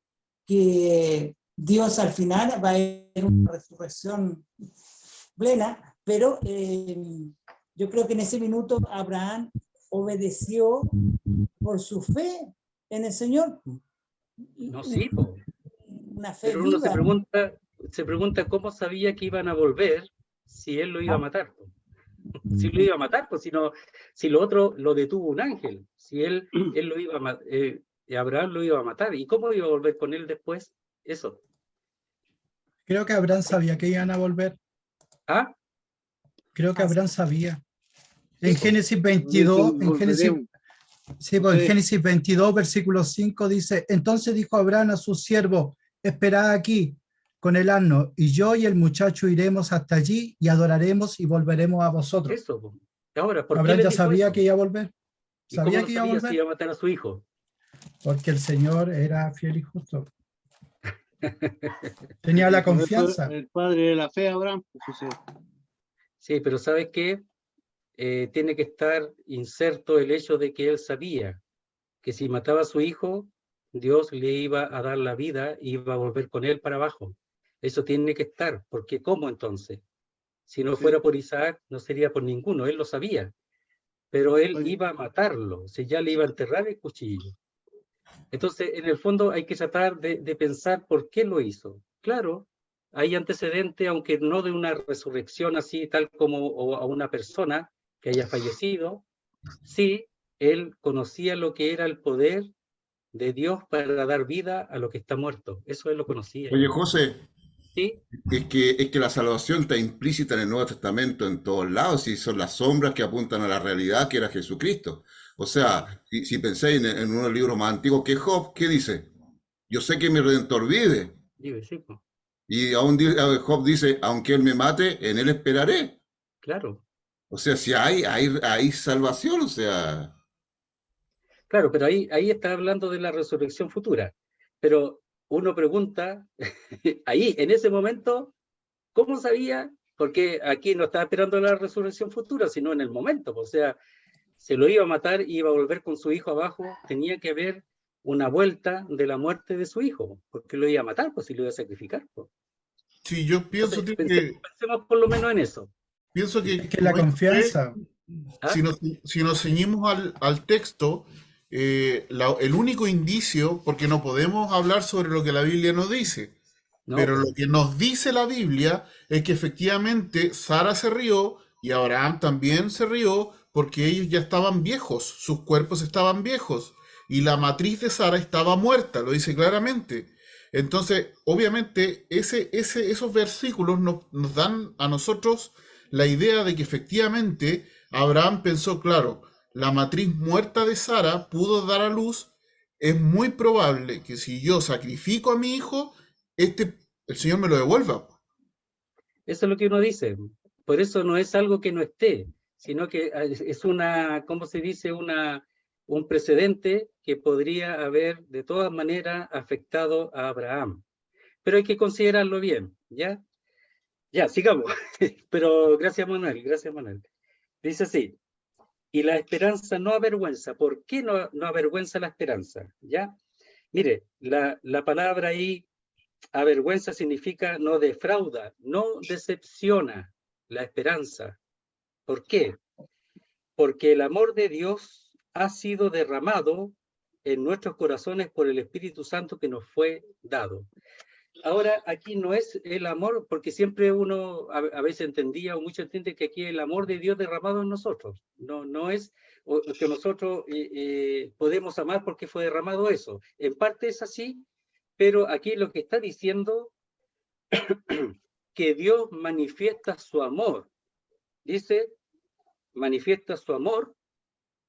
que Dios al final va a haber una resurrección plena, pero yo creo que en ese minuto Abraham obedeció por su fe en el Señor. No, sí, po. Una fe Pero uno viva. se pregunta cómo sabía que iban a volver si él lo iba a matar. Po. Si lo iba a matar, pues si lo otro lo detuvo un ángel, si él lo iba a Abraham lo iba a matar, ¿y cómo iba a volver con él después? Eso. Creo que Abraham sabía que iban a volver. Ah, Creo que Abraham sabía. sí, En po. Génesis 22, sí, pues, en Génesis 22, versículo 5 dice, entonces dijo Abraham a su siervo, esperad aquí con el asno, y yo y el muchacho iremos hasta allí y adoraremos y volveremos a vosotros. Eso, po. Ahora, ¿por qué Abraham le ya dijo sabía eso? que iba a volver. ¿Y cómo Sabía lo que iba a sabía si volver iba a matar a su hijo? porque el Señor era fiel y justo. Tenía la confianza. El padre de la fe, Abraham. Pues, sí. Sí, pero ¿sabes qué? Tiene que estar inserto el hecho de que él sabía que si mataba a su hijo, Dios le iba a dar la vida y iba a volver con él para abajo. Eso tiene que estar, porque ¿cómo entonces? Si no fuera por Isaac, no sería por ninguno, él lo sabía, pero él Oye, iba a matarlo, si ya le iba a enterrar el cuchillo. Entonces, en el fondo hay que tratar de pensar por qué lo hizo. Claro, hay antecedentes, aunque no de una resurrección así, tal como a una persona que haya fallecido, sí, él conocía lo que era el poder de Dios para dar vida a lo que está muerto. Eso él lo conocía. Oye, José, ¿Sí? es que la salvación está implícita en el Nuevo Testamento en todos lados y son las sombras que apuntan a la realidad que era Jesucristo. O sea, si pensáis en uno de los libros más antiguos que Job, ¿qué dice? Yo sé que mi Redentor vive. Sí, pues, Y aún Job dice, aunque él me mate, en él esperaré. claro. O sea, si hay salvación, o sea, Claro, pero ahí está hablando de la resurrección futura. Pero uno pregunta, ahí, en ese momento, ¿cómo sabía? Porque aquí no estaba esperando la resurrección futura, sino en el momento. O sea, se lo iba a matar y iba a volver con su hijo abajo, tenía que haber una vuelta de la muerte de su hijo, porque lo iba a matar, pues si lo iba a sacrificar. Pues. Sí, yo pienso, Entonces, tío, que, pensemos por lo menos en eso. pienso Es que que la como dice usted, confianza, ¿Ah? si nos ceñimos al texto, el único indicio, porque no podemos hablar sobre lo que la Biblia nos dice, No, pero lo pues, que nos dice la Biblia es que efectivamente Sara se rió y Abraham también se rió porque ellos ya estaban viejos, sus cuerpos estaban viejos y la matriz de Sara estaba muerta, lo dice claramente. Entonces, obviamente, esos versículos nos dan a nosotros la idea de que efectivamente Abraham pensó, claro, la matriz muerta de Sara pudo dar a luz, es muy probable que si yo sacrifico a mi hijo, el Señor me lo devuelva. eso es lo que uno dice. Por eso no es algo que no esté, sino que es una, ¿cómo se dice? Un precedente que podría haber de todas maneras afectado a Abraham. Pero hay que considerarlo bien, ¿ya? Ya, sigamos. Pero gracias, Manuel, gracias, Manuel. Dice así, y la esperanza no avergüenza. ¿Por qué no avergüenza la esperanza? ¿Ya? Mire, la palabra ahí, avergüenza, significa no defrauda, no decepciona la esperanza. ¿Por qué? Porque el amor de Dios ha sido derramado en nuestros corazones por el Espíritu Santo que nos fue dado. Ahora, aquí no es el amor, porque siempre uno a veces entendía, o mucho entiende que aquí el amor de Dios derramado en nosotros. No es que nosotros podemos amar porque fue derramado eso. En parte es así, pero aquí lo que está diciendo que Dios manifiesta su amor. Dice, manifiesta su amor,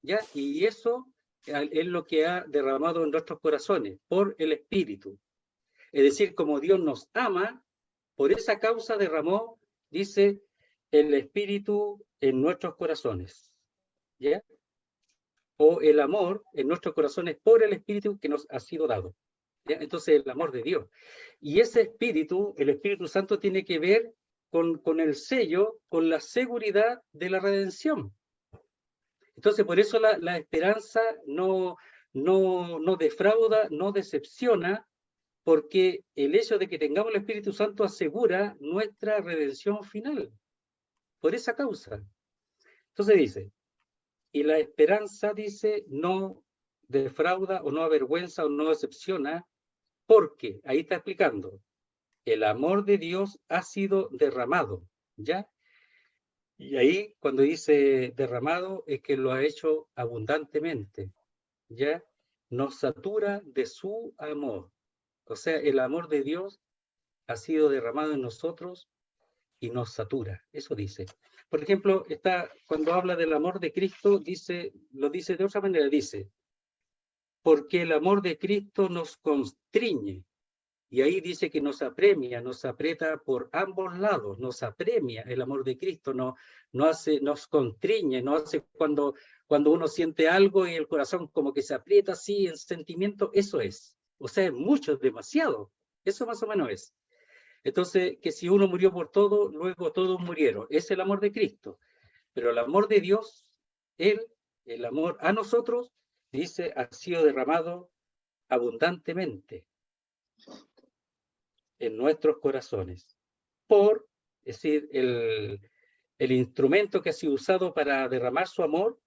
¿ya? Y eso es lo que ha derramado en nuestros corazones por el Espíritu. Es decir, como Dios nos ama, por esa causa derramó, dice, el Espíritu en nuestros corazones. ¿Ya? O el amor en nuestros corazones por el Espíritu que nos ha sido dado. ¿Ya? Entonces, el amor de Dios. Y ese Espíritu, el Espíritu Santo, tiene que ver con el sello, con la seguridad de la redención. Entonces, por eso la esperanza no defrauda, no decepciona, porque el hecho de que tengamos el Espíritu Santo asegura nuestra redención final, por esa causa. Entonces dice, y la esperanza, dice, no defrauda o no avergüenza o no decepciona, porque, ahí está explicando, el amor de Dios ha sido derramado, ¿ya? Y ahí, cuando dice derramado, es que lo ha hecho abundantemente, ¿ya? Nos satura de su amor. O sea, el amor de Dios ha sido derramado en nosotros y nos satura. Eso dice. Por ejemplo, cuando habla del amor de Cristo, lo dice de otra manera, dice, porque el amor de Cristo nos constriñe. Y ahí dice que nos apremia, nos aprieta por ambos lados, nos apremia el amor de Cristo, nos constriñe, no hace cuando uno siente algo y el corazón como que se aprieta así en sentimiento, eso es. O sea, es mucho, es demasiado. Eso más o menos es. Entonces, que si uno murió por todo, luego todos murieron. Es el amor de Cristo. Pero el amor de Dios, el amor a nosotros, dice, ha sido derramado abundantemente en nuestros corazones. Es decir, el instrumento que ha sido usado para derramar su amor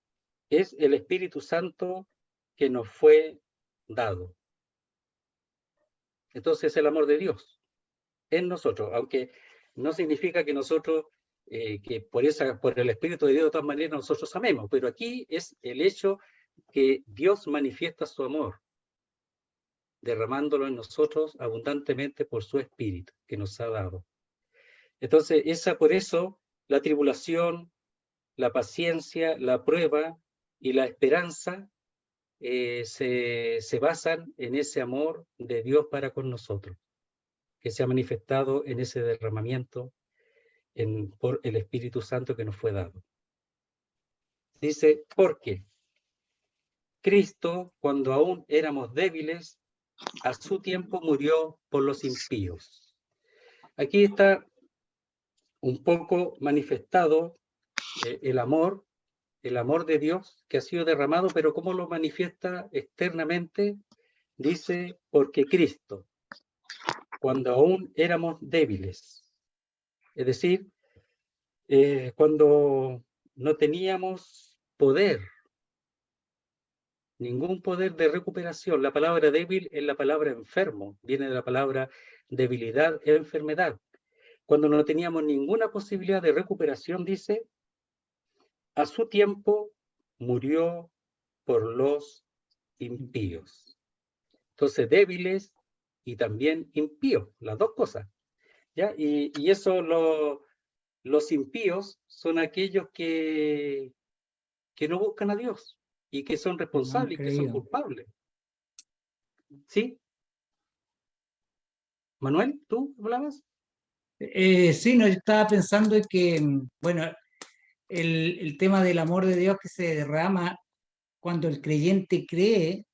es el Espíritu Santo que nos fue dado. Entonces, el amor de Dios en nosotros, aunque no significa que nosotros, que por el Espíritu de Dios de todas maneras nosotros amemos, pero aquí es el hecho que Dios manifiesta su amor, derramándolo en nosotros abundantemente por su Espíritu que nos ha dado. Entonces, por eso, la tribulación, la paciencia, la prueba y la esperanza se basan en ese amor de Dios para con nosotros, que se ha manifestado en ese derramamiento por el Espíritu Santo que nos fue dado. Dice, porque Cristo, cuando aún éramos débiles, a su tiempo murió por los impíos. Aquí está un poco manifestado el amor de Dios que ha sido derramado, pero ¿cómo lo manifiesta externamente? Dice, porque Cristo, cuando aún éramos débiles, es decir, cuando no teníamos poder, ningún poder de recuperación. La palabra débil es la palabra enfermo, viene de la palabra debilidad, enfermedad. Cuando no teníamos ninguna posibilidad de recuperación, dice, a su tiempo murió por los impíos. Entonces, débiles y también impíos, las dos cosas. ¿Ya? Y eso, los impíos son aquellos que no buscan a Dios y que son responsables y que son culpables. ¿Sí? Manuel, ¿tú hablabas? Sí, no, yo estaba pensando en que, bueno, el tema del amor de Dios que se derrama cuando el creyente cree,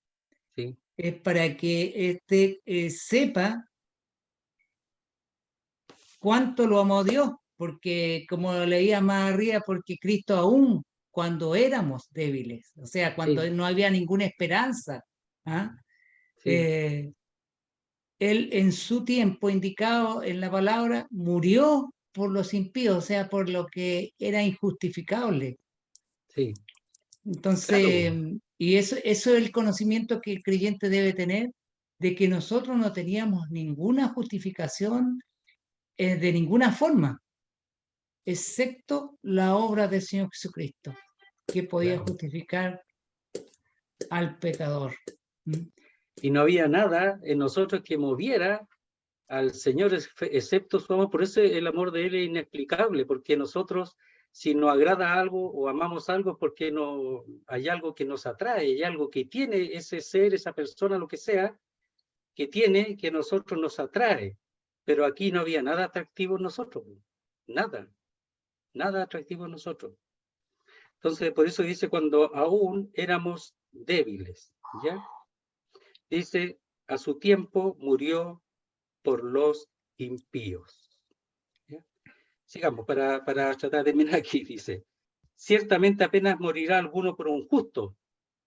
Sí. es para que éste sepa cuánto lo amó Dios, porque como leía más arriba, porque Cristo aún cuando éramos débiles, o sea, cuando Sí. no había ninguna esperanza, ¿ah? Sí. Él en su tiempo indicado en la palabra murió por los impíos, o sea, por lo que era injustificable. Sí. Entonces, Claro. y eso es el conocimiento que el creyente debe tener, de que nosotros no teníamos ninguna justificación de ninguna forma, excepto la obra del Señor Jesucristo, que podía Claro. justificar al pecador. Y no había nada en nosotros que moviera al Señor excepto su amor. Por eso el amor de Él es inexplicable, porque nosotros, si nos agrada algo o amamos algo, porque no hay algo que nos atrae, hay algo que tiene ese ser, esa persona, lo que sea, que tiene que nosotros nos atrae. Pero aquí no había nada atractivo en nosotros, nada atractivo en nosotros. Entonces, por eso dice, cuando aún éramos débiles, ¿ya? Dice, a su tiempo murió por los impíos. ¿Ya? Sigamos, para tratar de terminar aquí, dice, ciertamente apenas morirá alguno por un justo,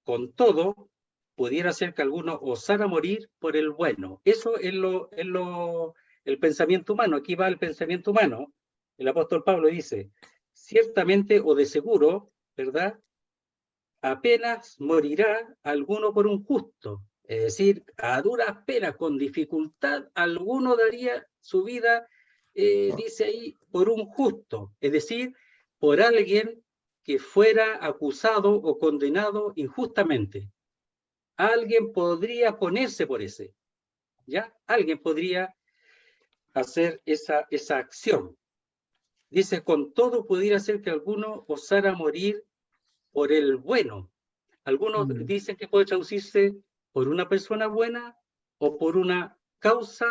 con todo, pudiera ser que alguno osara morir por el bueno. Eso es el pensamiento humano. Aquí va el pensamiento humano. El apóstol Pablo dice, ciertamente o de seguro, ¿verdad? Apenas morirá alguno por un justo. Es decir, a duras penas, con dificultad, alguno daría su vida, dice ahí, por un justo. Es decir, por alguien que fuera acusado o condenado injustamente. Alguien podría ponerse por ese, ¿ya? Alguien podría hacer esa acción. Dice, con todo pudiera ser que alguno osara morir por el bueno. Algunos dicen que puede traducirse por una persona buena o por una causa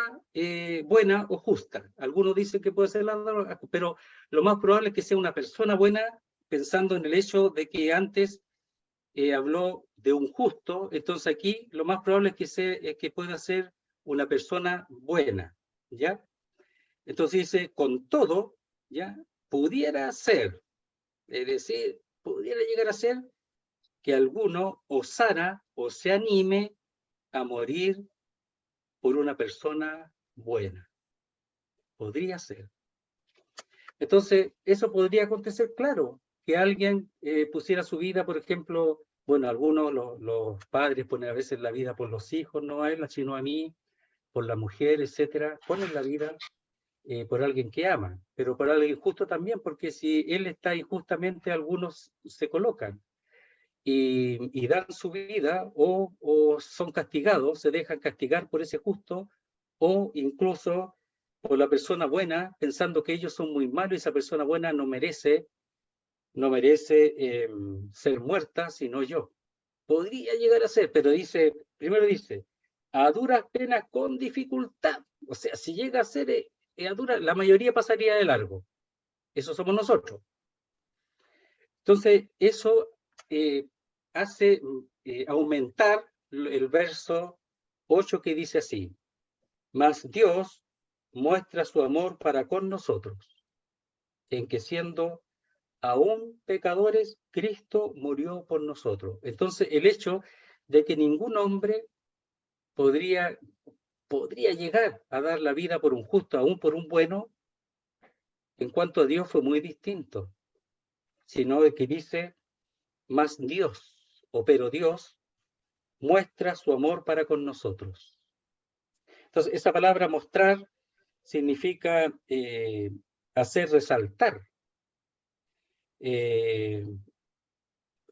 buena o justa. Algunos dicen que puede ser la dos, pero lo más probable es que sea una persona buena, pensando en el hecho de que antes habló de un justo, entonces aquí lo más probable es que pueda ser una persona buena, ¿ya? Entonces dice, con todo, ¿ya? Pudiera ser, es decir, pudiera llegar a ser que alguno osara o se anime a morir por una persona buena. Podría ser. Entonces, eso podría acontecer, claro, que alguien pusiera su vida, por ejemplo, bueno, algunos, los padres ponen a veces la vida por los hijos, no a él, sino a mí, por la mujer, etcétera, ponen la vida por alguien que aman, pero por alguien justo también, porque si él está injustamente, algunos se colocan y dan su vida o son castigados, se dejan castigar por ese justo, o incluso por la persona buena, pensando que ellos son muy malos y esa persona buena no merece ser muerta, sino yo. Podría llegar a ser, pero dice, primero dice, a duras penas con dificultad. O sea, si llega a ser a duras, la mayoría pasaría de largo. Eso somos nosotros. Entonces, eso hace aumentar el verso 8 que dice así: mas Dios muestra su amor para con nosotros, en que siendo aún pecadores, Cristo murió por nosotros. Entonces, el hecho de que ningún hombre podría llegar a dar la vida por un justo, aún por un bueno, en cuanto a Dios fue muy distinto, sino que dice, más Dios, o pero Dios, muestra su amor para con nosotros. Entonces, esa palabra mostrar significa hacer resaltar,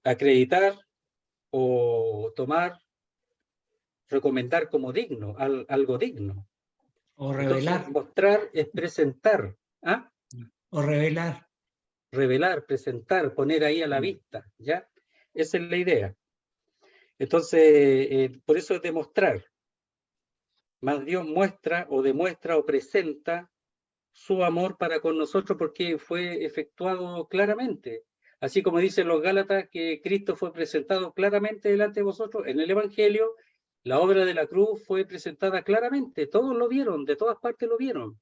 acreditar o tomar, recomendar como digno, algo digno. O Entonces, revelar. mostrar es presentar, ¿ah? O revelar. Revelar, presentar, poner ahí a la vista, ¿ya? Esa es la idea. Entonces, por eso es demostrar. Más Dios muestra o demuestra o presenta su amor para con nosotros porque fue efectuado claramente. Así como dicen los Gálatas que Cristo fue presentado claramente delante de vosotros en el Evangelio, la obra de la cruz fue presentada claramente. Todos lo vieron, de todas partes lo vieron.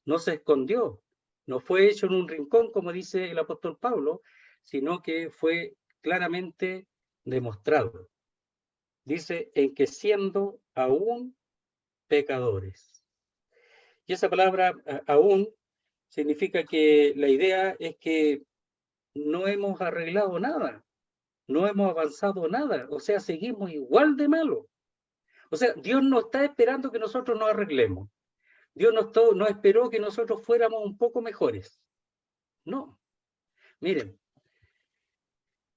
No se escondió. No fue hecho en un rincón, como dice el apóstol Pablo, sino que fue claramente demostrado. Dice, en que siendo aún pecadores. Y esa palabra aún significa que la idea es que no hemos arreglado nada, no hemos avanzado nada, o sea, seguimos igual de malos. O sea, Dios no está esperando que nosotros nos arreglemos. Dios no esperó que nosotros fuéramos un poco mejores. No. Miren,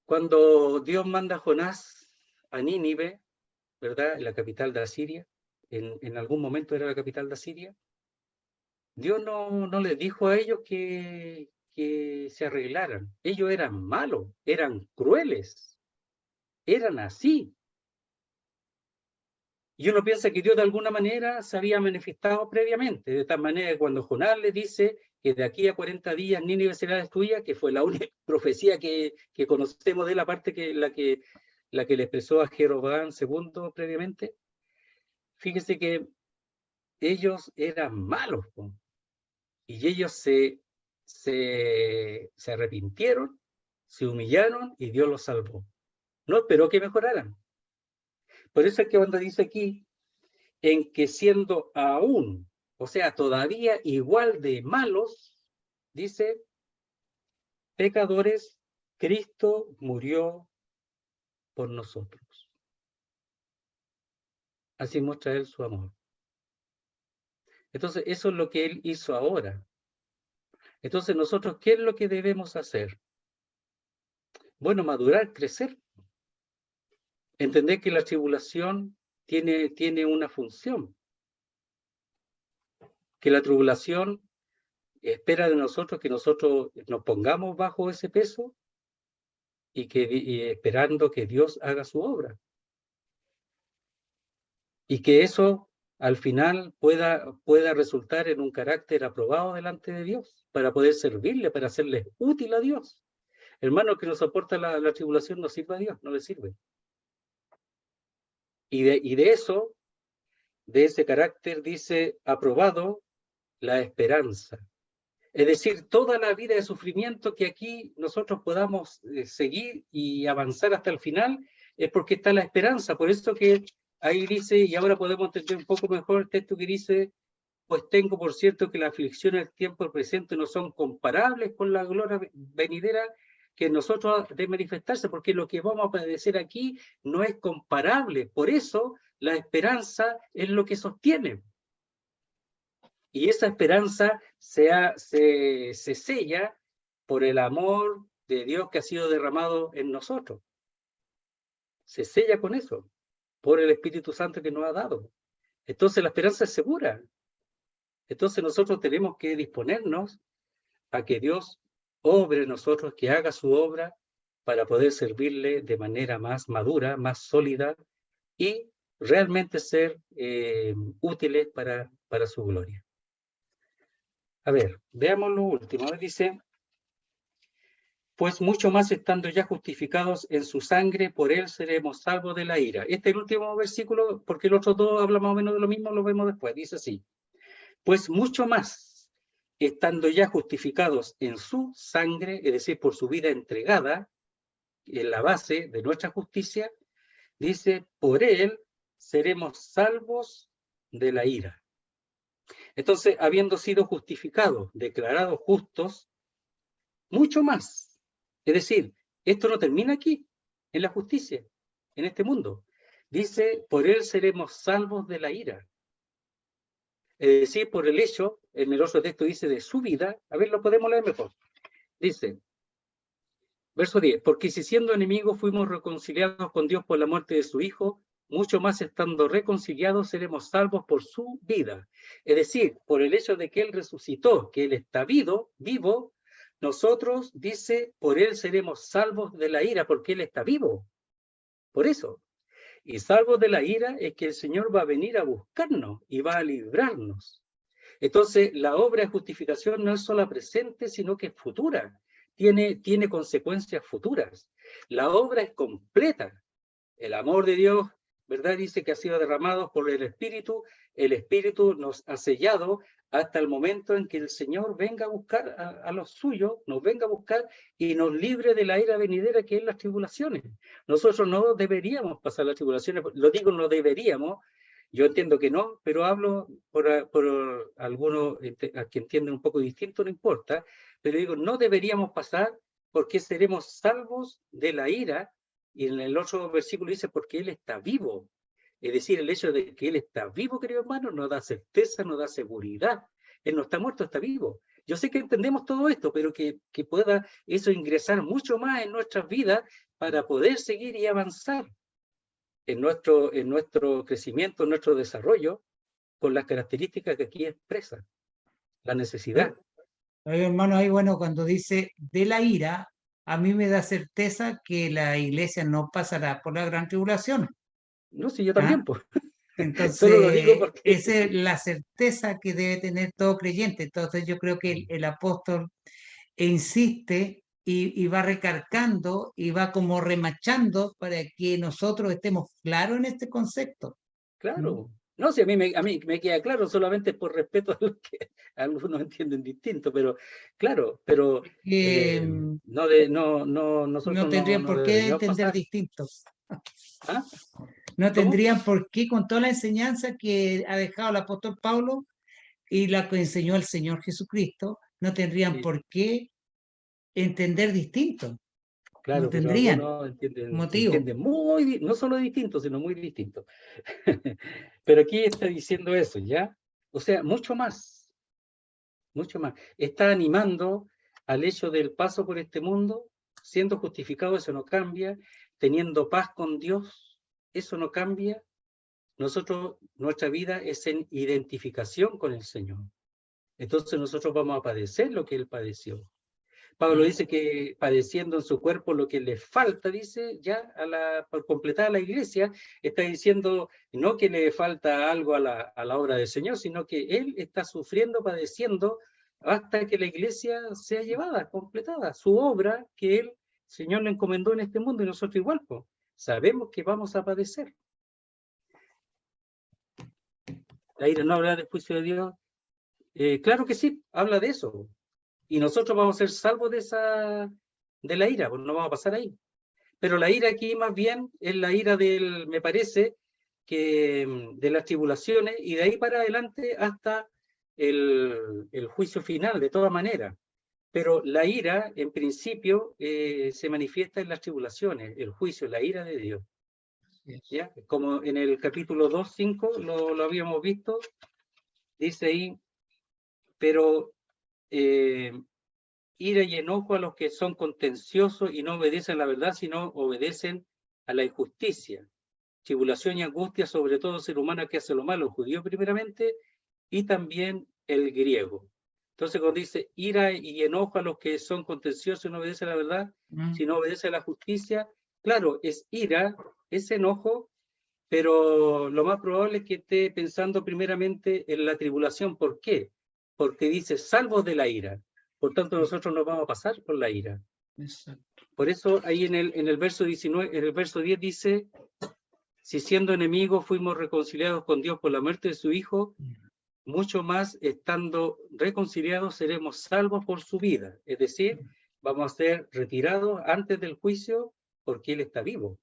cuando Dios manda a Jonás a Nínive, ¿verdad? La capital de Asiria, en algún momento era la capital de Asiria, Dios no les dijo a ellos que se arreglaran. Ellos eran malos, eran crueles, eran así. Y uno piensa que Dios de alguna manera se había manifestado previamente, de tal manera que cuando Jonás le dice que de aquí a 40 días Nínive será destruida, que fue la única profecía que conocemos de la parte la que le expresó a Jeroboam II previamente, fíjese que ellos eran malos, y ellos se arrepintieron, se humillaron y Dios los salvó. No esperó que mejoraran. Por eso es que cuando dice aquí, en que siendo aún, o sea, todavía igual de malos, dice, pecadores, Cristo murió por nosotros. Así muestra Él su amor. Entonces, eso es lo que Él hizo ahora. Entonces, nosotros, ¿qué es lo que debemos hacer? Bueno, madurar, crecer. Entender que la tribulación tiene una función. Que la tribulación espera de nosotros que nosotros nos pongamos bajo ese peso y esperando que Dios haga su obra. Y que eso al final pueda resultar en un carácter aprobado delante de Dios, para poder servirle, para hacerle útil a Dios. Hermano, que no soporta la tribulación no sirve a Dios, no le sirve. Y de eso, de ese carácter, dice, aprobado la esperanza. Es decir, toda la vida de sufrimiento que aquí nosotros podamos seguir y avanzar hasta el final, es porque está la esperanza. Por eso que ahí dice, y ahora podemos entender un poco mejor el texto que dice, pues tengo por cierto que la aflicción del tiempo presente no son comparables con la gloria venidera que nosotros de manifestarse, porque lo que vamos a padecer aquí no es comparable. Por eso la esperanza es lo que sostiene. Y esa esperanza se sella por el amor de Dios que ha sido derramado en nosotros. Se sella con eso, por el Espíritu Santo que nos ha dado. Entonces la esperanza es segura. Entonces nosotros tenemos que disponernos a que Dios obre en nosotros, que haga su obra para poder servirle de manera más madura, más sólida y realmente ser útiles para su gloria. A ver, veamos lo último. Dice, pues mucho más estando ya justificados en su sangre, por él seremos salvos de la ira. Este es el último versículo, porque el otro dos habla más o menos de lo mismo, lo vemos después. Dice así: pues mucho más, estando ya justificados en su sangre, es decir, por su vida entregada, en la base de nuestra justicia, dice, por él seremos salvos de la ira. Entonces, habiendo sido justificados, declarados justos, mucho más. Es decir, esto no termina aquí, en la justicia, en este mundo. Dice, por él seremos salvos de la ira. Es decir, por el hecho, en el otro texto dice de su vida, a ver, lo podemos leer mejor. Dice, verso 10, porque si siendo enemigos fuimos reconciliados con Dios por la muerte de su Hijo, mucho más estando reconciliados seremos salvos por su vida. Es decir, por el hecho de que Él resucitó, que Él está vivo, nosotros, dice, por Él seremos salvos de la ira, porque Él está vivo. Por eso. Y salvos de la ira es que el Señor va a venir a buscarnos y va a librarnos. Entonces, la obra de justificación no es solo presente, sino que es futura. Tiene consecuencias futuras. La obra es completa. El amor de Dios, ¿verdad? Dice que ha sido derramado por el Espíritu. El Espíritu nos ha sellado hasta el momento en que el Señor venga a buscar a los suyos, nos venga a buscar y nos libre de la ira venidera que es las tribulaciones. Nosotros no deberíamos pasar las tribulaciones, lo digo no deberíamos, yo entiendo que no, pero hablo por algunos a que entienden un poco distinto, no importa, pero digo, no deberíamos pasar porque seremos salvos de la ira, y en el otro versículo dice, porque Él está vivo. Es decir, el hecho de que Él está vivo, querido hermano, nos da certeza, nos da seguridad. Él no está muerto, está vivo. Yo sé que entendemos todo esto, pero que pueda eso ingresar mucho más en nuestras vidas para poder seguir y avanzar en nuestro crecimiento, en nuestro desarrollo, con las características que aquí expresa, la necesidad. Hermano, ahí bueno, cuando dice de la ira, a mí me da certeza que la iglesia no pasará por la gran tribulación. No, sí, yo también, ¿Ah? pues. Entonces, Solo lo digo porque... esa es la certeza que debe tener todo creyente. Entonces, yo creo que el apóstol insiste y va recalcando y va como remachando para que nosotros estemos claros en este concepto. Claro. No, si a mí me queda claro, solamente por respeto a los que algunos entienden distinto, pero claro, pero nosotros no tendrían no por qué deberíamos entender pasar. distinto. ¿Ah? No ¿Cómo? tendrían por qué, con toda la enseñanza que ha dejado el apóstol Pablo y la que enseñó el Señor Jesucristo, no tendrían Sí, por qué entender distinto. claro, No pero tendrían algunos motivo. entienden muy, no solo distinto, sino muy distinto. Pero aquí está diciendo eso, ¿ya? O sea, mucho más, mucho más. Está animando al hecho del paso por este mundo, siendo justificado, eso no cambia, teniendo paz con Dios, eso no cambia. Nosotros, nuestra vida es en identificación con el Señor. Entonces nosotros vamos a padecer lo que Él padeció. Pablo dice que padeciendo en su cuerpo lo que le falta, dice, ya por completar la iglesia, está diciendo no que le falta algo a la obra del Señor, sino que Él está sufriendo, padeciendo, hasta que la iglesia sea llevada, completada. Su obra que Él, Señor, le encomendó en este mundo, y nosotros igual, pues, sabemos que vamos a padecer. La ira no habla del juicio de Dios. Claro que sí, habla de eso. Y nosotros vamos a ser salvos de la ira, pues no vamos a pasar ahí. Pero la ira aquí más bien es la ira me parece, que de las tribulaciones, y de ahí para adelante hasta el juicio final, de todas maneras. Pero la ira, en principio, se manifiesta en las tribulaciones, el juicio, la ira de Dios. ¿Ya? Como en el capítulo 2:5 lo habíamos visto, dice ahí, pero ira y enojo a los que son contenciosos y no obedecen la verdad, sino obedecen a la injusticia. Tribulación y angustia sobre todo ser humano que hace lo malo, el judío primeramente, y también el griego. Entonces cuando dice ira y enojo a los que son contenciosos y no obedecen la verdad, sino obedecen a la justicia, claro, es ira, es enojo, pero lo más probable es que esté pensando primeramente en la tribulación. ¿Por qué? Porque dice salvos de la ira. Por tanto, nosotros no vamos a pasar por la ira. Exacto. Por eso ahí en el verso 19, en el verso 10 dice, si siendo enemigos fuimos reconciliados con Dios por la muerte de su Hijo, mucho más estando reconciliados seremos salvos por su vida. Es decir, vamos a ser retirados antes del juicio porque Él está vivo.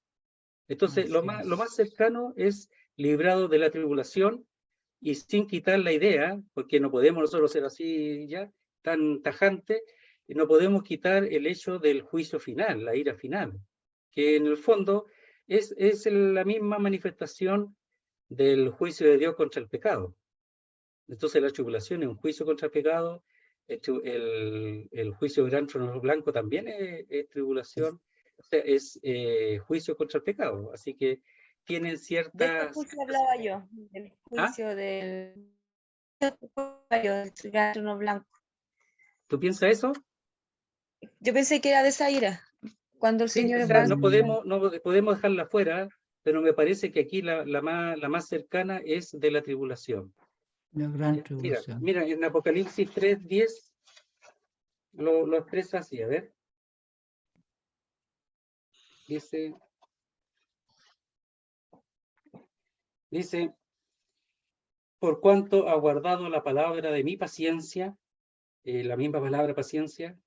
Entonces, lo más cercano es librado de la tribulación y sin quitar la idea, porque no podemos nosotros ser así ya, tan tajante, no podemos quitar el hecho del juicio final, la ira final, que en el fondo es la misma manifestación del juicio de Dios contra el pecado. Entonces la tribulación es un juicio contra el pecado, el juicio del gran trono blanco también es tribulación, o sea, es juicio contra el pecado, así que tienen De este ciertas... juicio hablaba yo, del ¿Ah? juicio del gran trono blanco. ¿Tú piensas eso? Yo pensé que era de esa ira, cuando el Sí, Señor o sea, no va podemos dejarla fuera, pero me parece que aquí la más cercana es de la tribulación. La gran tribulación. Mira, en Apocalipsis 3:10 lo expresa así, a ver. Dice, por cuanto ha guardado la palabra de mi paciencia, la misma palabra paciencia,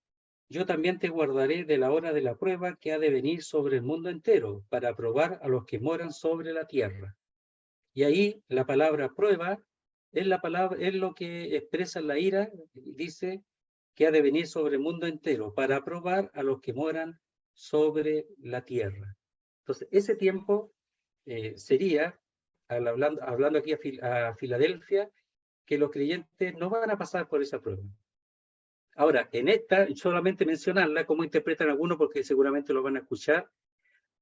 yo también te guardaré de la hora de la prueba que ha de venir sobre el mundo entero, para probar a los que moran sobre la tierra. Y ahí la palabra prueba es lo que expresa la ira, dice que ha de venir sobre el mundo entero, para probar a los que moran sobre la tierra. Entonces, ese tiempo sería, hablando aquí a Filadelfia, que los creyentes no van a pasar por esa prueba. Ahora, en esta, solamente mencionarla, cómo interpretan algunos, porque seguramente lo van a escuchar,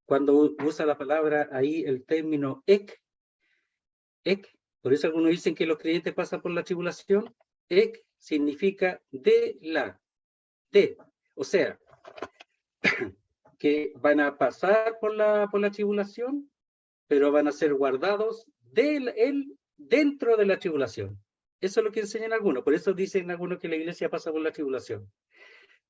cuando usa la palabra ahí el término ek, por eso algunos dicen que los creyentes pasan por la tribulación, ek significa o sea, que van a pasar por la tribulación, pero van a ser guardados dentro de la tribulación. Eso es lo que enseñan algunos, por eso dicen algunos que la iglesia pasa por la tribulación.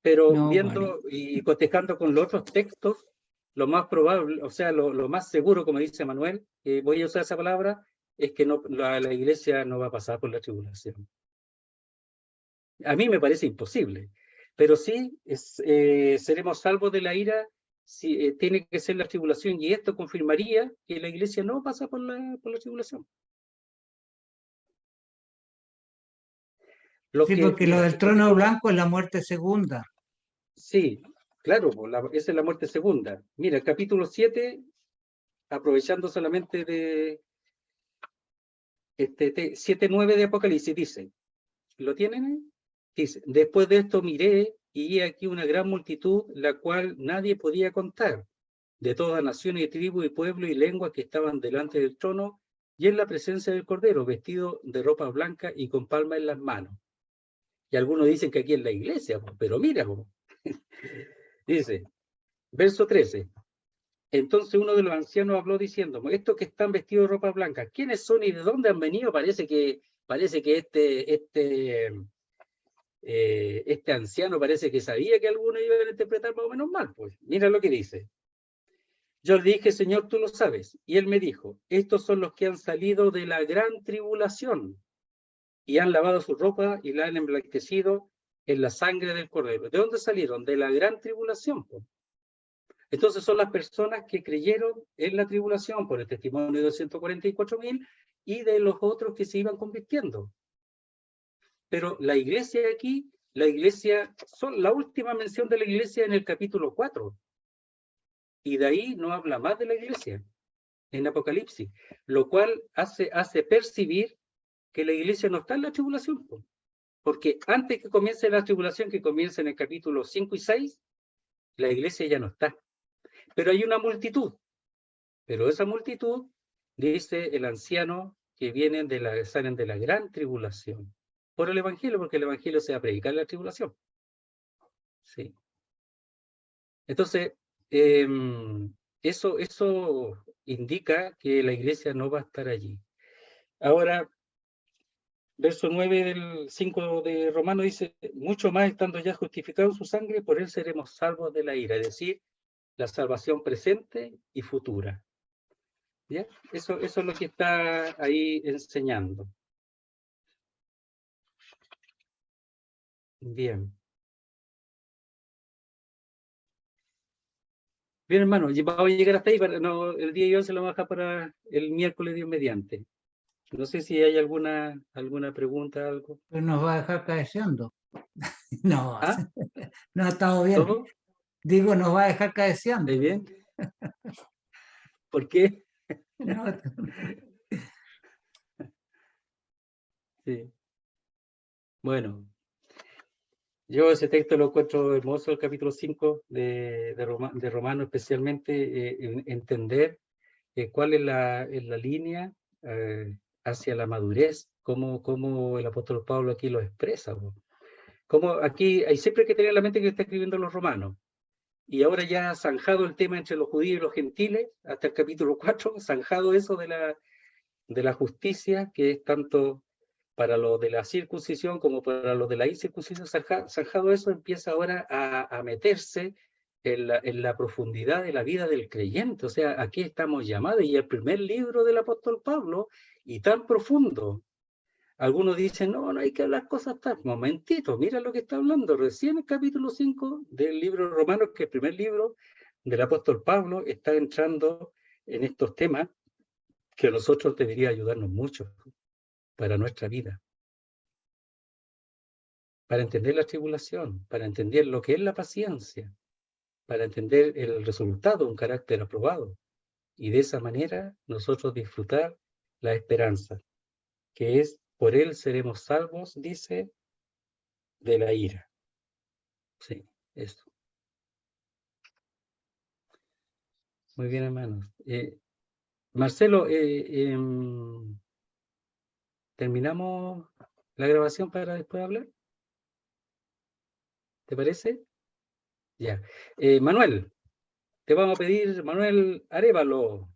Pero No, viendo y cotejando con los otros textos, lo más probable, o sea, lo más seguro, como dice Manuel, voy a usar esa palabra, es que la iglesia no va a pasar por la tribulación. A mí me parece imposible, pero sí seremos salvos de la ira, si, tiene que ser la tribulación, y esto confirmaría que la iglesia no pasa por la tribulación. Sí, porque lo del trono blanco es la muerte segunda. Sí, claro, esa es la muerte segunda. Mira, el capítulo 7, aprovechando solamente de 7:9 de Apocalipsis, dice, ¿lo tienen? Dice, después de esto miré y he aquí una gran multitud, la cual nadie podía contar, de todas naciones y tribus y pueblos y lenguas que estaban delante del trono y en la presencia del Cordero, vestido de ropa blanca y con palmas en las manos. Y algunos dicen que aquí es la iglesia, pero mira, dice, verso 13. Entonces uno de los ancianos habló diciendo, estos que están vestidos de ropa blanca, ¿quiénes son y de dónde han venido? Parece que este anciano parece que sabía que algunos iban a interpretar más o menos mal. Pues mira lo que dice. Yo le dije, Señor, tú lo sabes. Y él me dijo, estos son los que han salido de la gran tribulación y han lavado su ropa y la han emblanquecido en la sangre del Cordero. ¿De dónde salieron? De la gran tribulación. Pues. Entonces son las personas que creyeron en la tribulación por el testimonio de 244.000 y de los otros que se iban convirtiendo. Pero la iglesia aquí, la última mención de la iglesia en el capítulo 4. Y de ahí no habla más de la iglesia en Apocalipsis, lo cual hace percibir que la iglesia no está en la tribulación. Porque antes que comience la tribulación, que comienza en el capítulo 5 y 6, la iglesia ya no está. Pero hay una multitud. Pero esa multitud, dice el anciano, que salen de la gran tribulación. Por el Evangelio, porque el Evangelio se va a predicar en la tribulación. Sí. Entonces, eso indica que la iglesia no va a estar allí. Ahora, verso 9 del 5 de Romano dice, mucho más estando ya justificados en su sangre, por él seremos salvos de la ira, es decir, la salvación presente y futura. ¿Ya? Eso es lo que está ahí enseñando. Bien. Bien, hermano, vamos a llegar hasta ahí, el día de hoy se lo vamos a dejar para el miércoles, Dios mediante. No sé si hay alguna pregunta, algo. Pero nos va a dejar cabeceando. No, ¿Ah? no ha estado bien. ¿Todo? Digo, nos va a dejar cabeceando. ¿Está bien? ¿Por qué? No, Sí. Bueno, yo ese texto lo encuentro hermoso, el capítulo 5 de Romano, especialmente entender cuál es la línea hacia la madurez, cómo el apóstol Pablo aquí lo expresa. Como aquí hay siempre que tener en la mente que está escribiendo los romanos. Y ahora ya zanjado el tema entre los judíos y los gentiles, hasta el capítulo 4, zanjado eso de la justicia, que es tanto para los de la circuncisión como para los de la incircuncisión, zanjado eso, empieza ahora a meterse en la profundidad de la vida del creyente. O sea, aquí estamos llamados, y el primer libro del apóstol Pablo, y tan profundo. Algunos dicen, no hay que hablar cosas tan... Momentito, mira lo que está hablando. Recién el capítulo 5 del libro de Romanos, que es el primer libro del apóstol Pablo, está entrando en estos temas que a nosotros debería ayudarnos mucho para nuestra vida. Para entender la tribulación, para entender lo que es la paciencia, para entender el resultado, un carácter aprobado. Y de esa manera nosotros disfrutar la esperanza, que es por él seremos salvos, dice, de la ira. Sí, eso. Muy bien, hermanos. Marcelo, ¿terminamos la grabación para después hablar? ¿Te parece? Ya. Manuel, te vamos a pedir, Manuel Arévalo,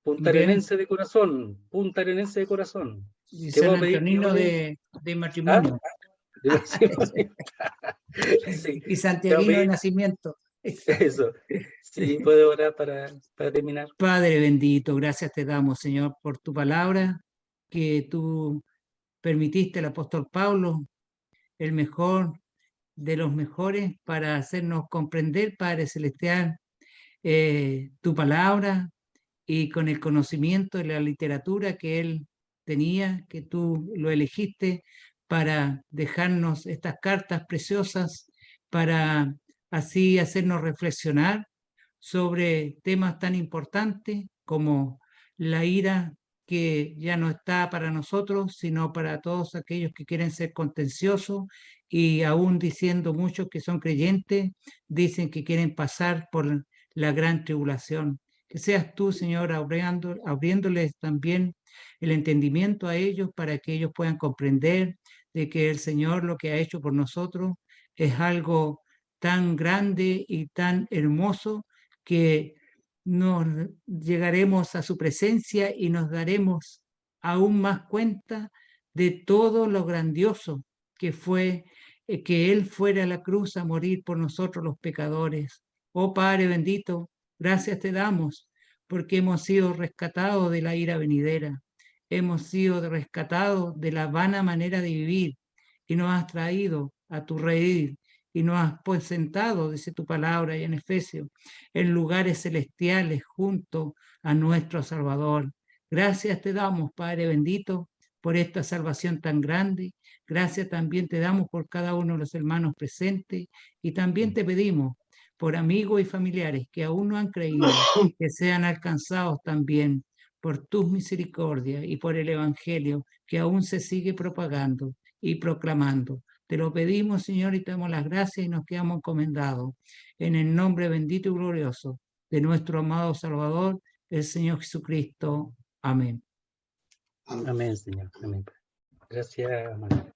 puntarenense de corazón, puntarenense de corazón. Y Te San vamos a pedir que Antonino ores. de matrimonio. Sí. Y santiaguino de nacimiento. Eso. Sí, puede orar para terminar. Padre bendito, gracias te damos, Señor, por tu palabra, que tú permitiste al apóstol Pablo, el mejor de los mejores, para hacernos comprender, Padre Celestial, tu palabra, y con el conocimiento de la literatura que él tenía, que tú lo elegiste para dejarnos estas cartas preciosas, para así hacernos reflexionar sobre temas tan importantes como la ira, que ya no está para nosotros, sino para todos aquellos que quieren ser contenciosos, y aún diciendo muchos que son creyentes, dicen que quieren pasar por la gran tribulación. Que seas tú, Señor, abriéndoles también el entendimiento a ellos, para que ellos puedan comprender de que el Señor lo que ha hecho por nosotros es algo tan grande y tan hermoso, que nos llegaremos a su presencia y nos daremos aún más cuenta de todo lo grandioso que fue que Él fuera a la cruz a morir por nosotros los pecadores. Oh Padre bendito, gracias te damos porque hemos sido rescatados de la ira venidera, hemos sido rescatados de la vana manera de vivir, y nos has traído a tu reír, y nos has pues sentado, dice tu palabra y en Efesios, en lugares celestiales junto a nuestro Salvador. Gracias te damos, Padre bendito, por esta salvación tan grande. Gracias también te damos por cada uno de los hermanos presentes, y también te pedimos por amigos y familiares que aún no han creído, que sean alcanzados también por tus misericordias y por el Evangelio que aún se sigue propagando y proclamando. Te lo pedimos, Señor, y te damos las gracias y nos quedamos encomendados en el nombre bendito y glorioso de nuestro amado Salvador, el Señor Jesucristo. Amén. Amén, Señor. Amén. Gracias, Manuel.